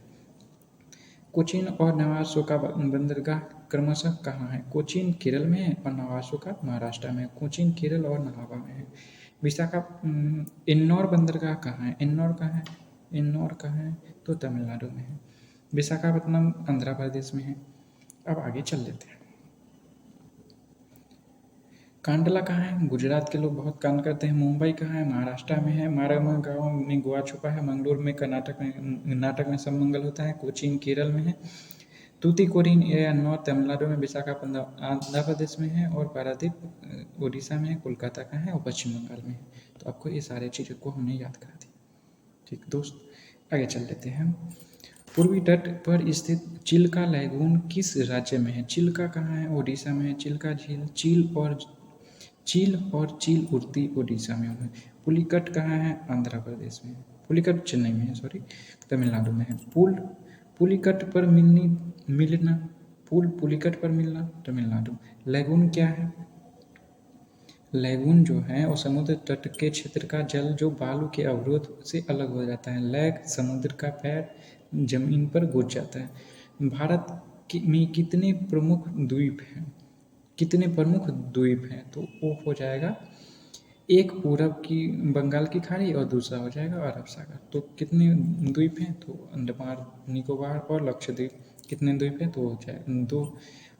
कोचीन और नवावाशोका बंदरगाह क्रमशः कहाँ है? कोचीन केरल में है और नवावाशोका महाराष्ट्र में है। कोचीन केरल और नवावा में है। इन्नौर बंदरगाह कहाँ है? इन्नौर कहाँ है? तो तमिलनाडु में है। विशाखापट्टनम आंध्र प्रदेश में है। अब आगे चल लेते हैं। कांडला कहाँ है? गुजरात के लोग बहुत कांड करते हैं। मुंबई कहाँ है? महाराष्ट्र में है। मारगांव गाँव में गोवा छुपा है। मंगलोर में कर्नाटक में सब मंगल होता है। कोचीन केरल में है। तूतीकोरिन ये नॉर्थ तमिलनाडु में। विशाखापट्टनम आंध्र प्रदेश में है। और पारादीप उड़ीसा में है। कोलकाता का है और पश्चिम बंगाल में है। तो आपको ये सारे चीज़ों को हमने याद करा दी। ठीक दोस्त, आगे चल लेते हैं हम। पूर्वी तट पर स्थित चिल्का लैगून किस राज्य में है? चिल्का कहाँ है? उड़ीसा में है। चिल्का झील चील उड़ती उड़ीसा में है। पुलिकट कहाँ है? आंध्र प्रदेश में है। पुलिकट चेन्नई में है, सॉरी, तमिलनाडु में है। पुलिकट पर मिलना पुलिकट पर मिलना तमिलनाडु। लैगून क्या है? लैगून जो है वो समुद्र तट के क्षेत्र का जल जो बालू के अवरोध से अलग हो जाता है। लैग समुद्र का पैर जमीन पर घुस जाता है। भारत में कितने प्रमुख द्वीप हैं? कितने प्रमुख द्वीप हैं? तो वो हो जाएगा, एक पूरब की बंगाल की खाड़ी और दूसरा हो जाएगा अरब सागर। तो कितने द्वीप हैं? तो अंडमान निकोबार और लक्षद्वीप। कितने द्वीप हैं? तो हो जाए दो।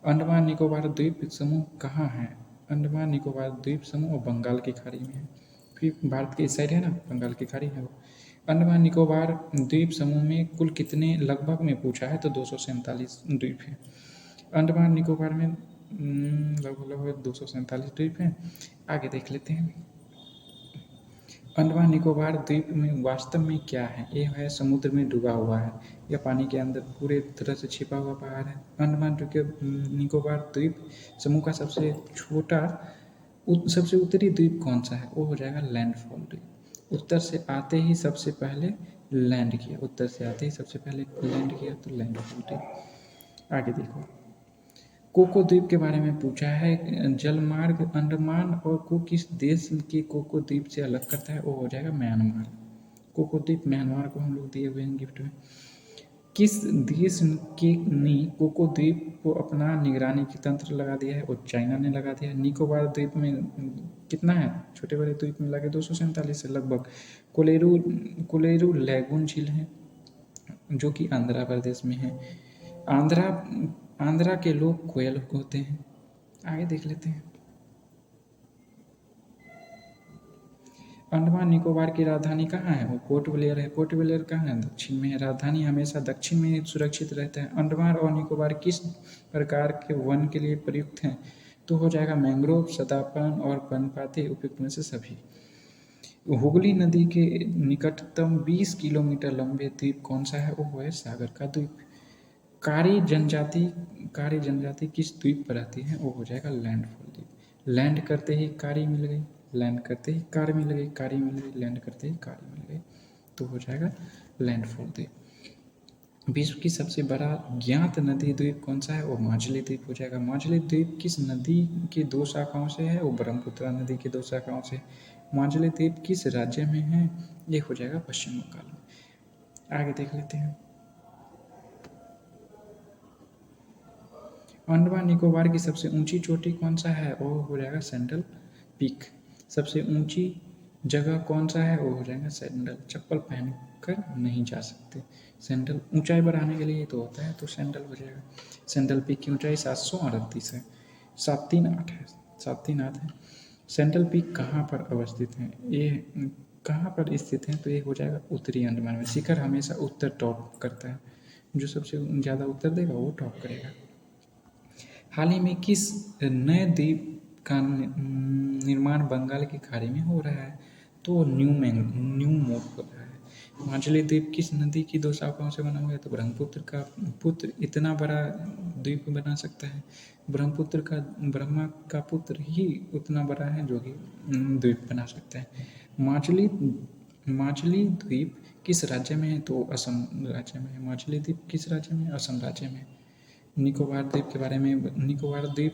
अंडमान निकोबार द्वीप समूह कहाँ है? अंडमान निकोबार द्वीप समूह और बंगाल की खाड़ी में है। फिर भारत के इस साइड है ना, बंगाल की खाड़ी है वो। अंडमान निकोबार द्वीप समूह में कुल कितने, लगभग में पूछा है तो 247 द्वीप हैं। अंडमान निकोबार में लगभग 247 द्वीप हैं। आगे देख लेते हैं। अंडमान निकोबार द्वीप में वास्तव में क्या है? ये है समुद्र में डूबा हुआ है या पानी के अंदर पूरे तरह से छिपा हुआ पहाड़ है। अंडमान निकोबार द्वीप समूह का सबसे छोटा सबसे उत्तरी द्वीप कौन सा है? वो हो जाएगा लैंडफॉल द्वीप। उत्तर से आते ही सबसे पहले लैंड किया, उत्तर से आते ही सबसे पहले लैंड किया तो लैंडफॉल द्वीप। आगे देखो, कोको द्वीप के बारे में पूछा है। जलमार्ग अंडमान और को किस देश के कोको द्वीप से अलग करता है? वो हो जाएगा म्यांमार। कोको द्वीप म्यांमार को हम लोग दिए हुए हैं गिफ्ट में। किस देश के ने कोको द्वीप को अपना निगरानी की तंत्र लगा दिया है? और चाइना ने लगा दिया है। निकोबार द्वीप में कितना है? छोटे बड़े द्वीप मिला के 247 है लगभग। कोलेरू लैगून झील है जो कि आंध्र प्रदेश में है। आंध्रा के लोग कोयल होते हैं। आगे देख लेते हैं। अंडमान निकोबार की राजधानी कहाँ है? वो पोर्ट ब्लेयर है। पोर्ट ब्लेयर कहाँ है? दक्षिण में है। राजधानी हमेशा दक्षिण में सुरक्षित रहता है। अंडमान और निकोबार किस प्रकार के वन के लिए प्रयुक्त हैं? तो हो जाएगा मैंग्रोव, सदाबन और पर्णपाती उपयुक्त में से सभी। हुगली नदी के निकटतम 20 किलोमीटर लंबे द्वीप कौन सा है? वो है सागर का द्वीप। कारी जनजाति किस द्वीप पर आती है? वो हो जाएगा लैंडफॉल द्वीप। लैंड करते ही कारी मिल गई, लैंड करते ही कारी मिल गई, कारी मिल गई, लैंड करते ही कारी मिल गई, तो हो जाएगा लैंडफॉल द्वीप। विश्व की सबसे बड़ा ज्ञात नदी द्वीप कौन सा है? वो माजुली द्वीप हो जाएगा। माजुली द्वीप किस नदी की दो शाखाओं से है? वो ब्रह्मपुत्र नदी की दो शाखाओं से। माजुली द्वीप किस राज्य में है? ये हो जाएगा पश्चिम बंगाल में। आगे देख लेते हैं। अंडमान निकोबार की सबसे ऊंची चोटी कौन सा है? वो हो जाएगा सैंडल पीक। सबसे ऊंची जगह कौन सा है? वो हो जाएगा सैंडल। चप्पल पहनकर नहीं जा सकते। सैंडल ऊंचाई बढ़ाने के लिए तो होता है, तो सैंडल हो जाएगा। सैंडल पीक की ऊंचाई 738 है। 738 है, 738 है। सैंडल पीक कहाँ पर अवस्थित है? ये कहाँ पर स्थित है? तो ये हो जाएगा उत्तरी अंडमान में। शिखर हमेशा उत्तर टॉप करता है। जो सबसे ज़्यादा उत्तर देगा वो टॉप करेगा। हाल ही में किस नए द्वीप का निर्माण बंगाल की खाड़ी में हो रहा है? तो न्यू मोड हो रहा है। माजुली द्वीप किस नदी की दो शाखाओं से बना हुआ है? तो ब्रह्मपुत्र का पुत्र इतना बड़ा द्वीप बना सकता है। ब्रह्मा का पुत्र ही उतना बड़ा है जो कि द्वीप बना सकता है। माजुली द्वीप किस राज्य में है? तो असम राज्य में है। माजुली द्वीप किस राज्य में है? असम राज्य में। निकोबार द्वीप के बारे में, निकोबार द्वीप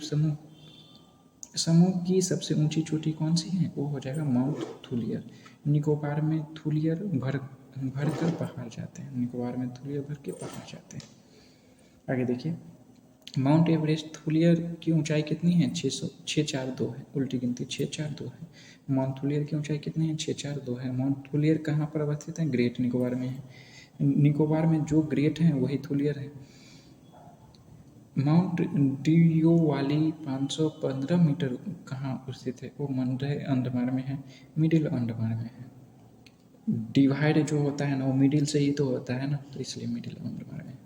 समूह की सबसे ऊंची चोटी कौन सी है? वो हो जाएगा माउंट थुलियर। निकोबार में थुलियर भर कर पहाड़ जाते हैं। निकोबार में थुलियर भर के पहाड़ जाते हैं। आगे देखिए, माउंट एवरेस्ट थुलियर की ऊंचाई कितनी है? 642 है। उल्टी गिनती 642 है। माउंट थुलियर की ऊंचाई कितनी है? 642 है। माउंट थुलियर कहाँ पर अवस्थित है? ग्रेट निकोबार में है। निकोबार में जो ग्रेट है वही थुलियर है। माउंट डियोवाली 515 मीटर कहाँ स्थित है? वो मध्य अंडमान में है, मिडिल अंडमान में है। डिवाइड जो होता है ना वो मिडिल से ही तो होता है ना, तो इसलिए मिडिल अंडमान में है।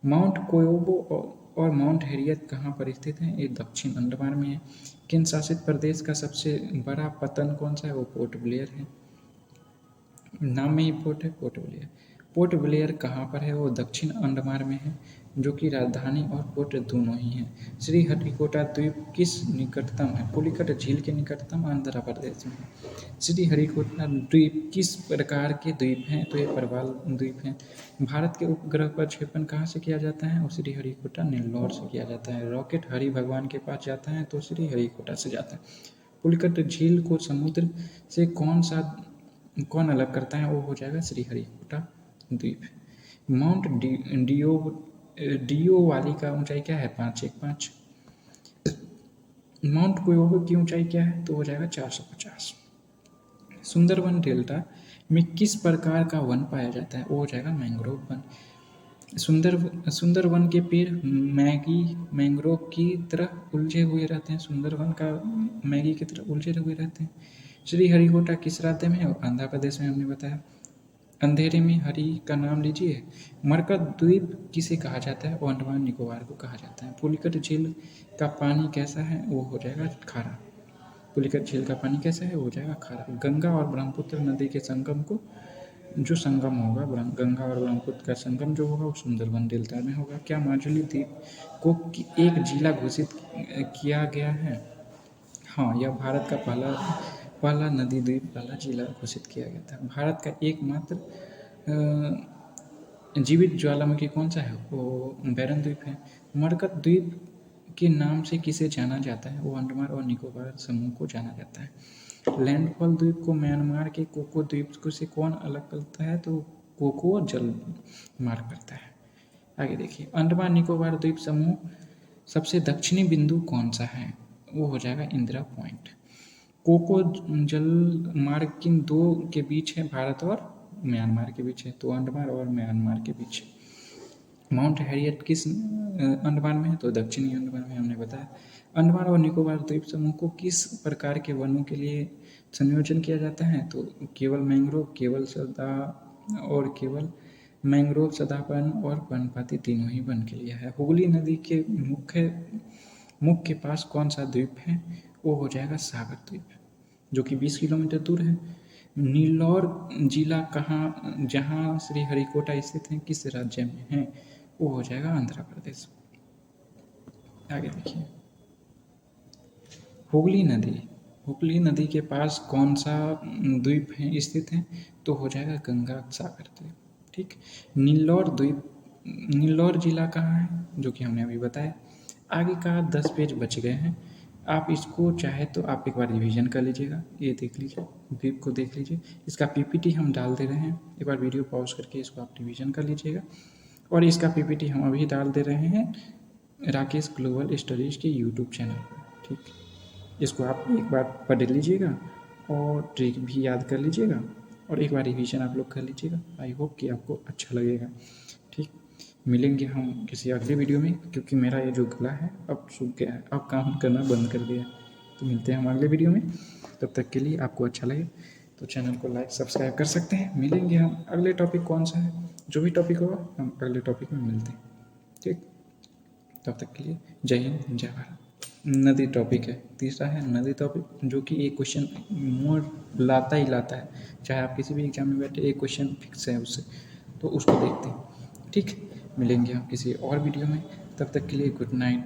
माउंट कोयोबो और माउंट हैरियत कहाँ पर स्थित है? ये दक्षिण अंडमान में है। केंद्र शासित प्रदेश का सबसे बड़ा पत्तन कौन सा है? वो पोर्ट ब्लेयर है। नाम में ही पोर्ट है, पोर्ट ब्लेयर। पोर्ट ब्लेयर कहाँ पर है? वो दक्षिण अंडमान में है, जो कि राजधानी और पोर्ट दोनों ही हैं। श्रीहरिकोटा द्वीप किस निकटतम है? पुलिकट झील के निकटतम आंध्र प्रदेश में है। श्रीहरिकोटा द्वीप किस प्रकार के द्वीप हैं? तो ये प्रवाल द्वीप हैं। भारत के उपग्रह प्रक्षेपण कहाँ से किया जाता है? वो श्रीहरिकोटा नेल्लौर से किया जाता है। रॉकेट हरि भगवान के पास जाता है तो श्रीहरिकोटा से जाता है। पुलिकट झील को समुद्र से कौन अलग करता है? वो हो जाएगा श्रीहरिकोटा द्वीप। माउंट डियोवाली का ऊंचाई क्या है? 515। माउंट कोयोबो की ऊंचाई क्या है? तो हो जाएगा 450। सुंदरवन डेल्टा में किस प्रकार का वन पाया जाता है? वो हो जाएगा मैंग्रोव वन। सुंदरवन के पेड़ मैंग्रोव की तरह उलझे हुए रहते हैं। सुंदरवन का मैगी की तरह उलझे हुए रहते हैं। श्रीहरिकोटा किस राज्य में है? आंध्र प्रदेश में, हमने बताया। अंधेरे में हरि का नाम लीजिए। मरकत द्वीप किसे कहा जाता है? वो अंडमान निकोबार को कहा जाता है। पुलिकट झील का पानी कैसा है? वो हो जाएगा खारा। पुलिकट झील का पानी कैसा है? वो हो जाएगा खारा। गंगा और ब्रह्मपुत्र नदी के संगम को जो संगम होगा, गंगा और ब्रह्मपुत्र का संगम जो होगा वो सुंदरवन डेल्टा में होगा। क्या माजुली द्वीप को एक जिला घोषित किया गया है? हाँ, यह भारत का पहला नदी द्वीप, पहला जिला घोषित किया गया था। भारत का एकमात्र जीवित ज्वालामुखी कौन सा है? वो बैरन द्वीप है। मरकत द्वीप के नाम से किसे जाना जाता है? वो अंडमान और निकोबार समूह को जाना जाता है। लैंडफॉल द्वीप को म्यांमार के कोको द्वीप से कौन अलग करता है? तो कोको जल मार्ग करता है। आगे देखिए, अंडमान निकोबार द्वीप समूह सबसे दक्षिणी बिंदु कौन सा है? वो हो जाएगा इंदिरा पॉइंट। कोको जल मार्ग किन दो के बीच है? भारत और म्यांमार के बीच है, तो अंडमान और म्यांमार के बीच। माउंट हैरियट किस अंडमान में है? तो दक्षिणी अंडमान में, हमने बताया। अंडमान और निकोबार द्वीप समूह को किस प्रकार के वनों के लिए संयोजन किया जाता है? तो केवल मैंग्रोव, केवल मैंग्रोव, सदाबन और पर्णपाती तीनों ही वन के लिए है। हुगली नदी के मुख के पास कौन सा द्वीप है? वो हो जाएगा सागर द्वीप, जो कि 20 किलोमीटर दूर है। नीलौर जिला कहाँ, जहाँ श्रीहरिकोटा स्थित है, किस राज्य में है? वो हो जाएगा आंध्र प्रदेश। आगे देखिए, हुगली नदी के पास कौन सा द्वीप है स्थित है? तो हो जाएगा गंगा सागर द्वीप। ठीक। नीलौर जिला कहाँ है? जो कि हमने अभी बताया। आगे का 10 पेज बच गए हैं। आप इसको चाहे तो आप एक बार रिवीजन कर लीजिएगा। ये देख लीजिए, द्वीप को देख लीजिए। इसका पीपीटी हम डाल दे रहे हैं, एक बार वीडियो पॉज करके इसको आप रिवीजन कर लीजिएगा। और इसका पीपीटी हम अभी डाल दे रहे हैं राकेश ग्लोबल स्टडीज़ के यूट्यूब चैनल पर। ठीक, इसको आप एक बार पढ़ लीजिएगा और ट्रिक भी याद कर लीजिएगा और एक बार रिवीजन आप लोग कर लीजिएगा। आई होप कि आपको अच्छा लगेगा। ठीक, मिलेंगे हम किसी अगले वीडियो में, क्योंकि मेरा ये जो गला है अब सूख गया है, अब काम करना बंद कर दिया है। तो मिलते हैं हम अगले वीडियो में। तब तक के लिए आपको अच्छा लगे तो चैनल को लाइक सब्सक्राइब कर सकते हैं। मिलेंगे हम अगले टॉपिक कौन सा है, जो भी टॉपिक होगा हम अगले टॉपिक में मिलते हैं। ठीक, तब तक के लिए जय हिंद, जय भारत। नदी टॉपिक है, तीसरा है नदी टॉपिक, जो कि एक क्वेश्चन मोर लाता ही लाता है। चाहे आप किसी भी एग्जाम में बैठे, एक क्वेश्चन फिक्स है उससे, तो उसको देखते हैं। ठीक, मिलेंगे हम किसी और वीडियो में। तब तक के लिए गुड नाइट।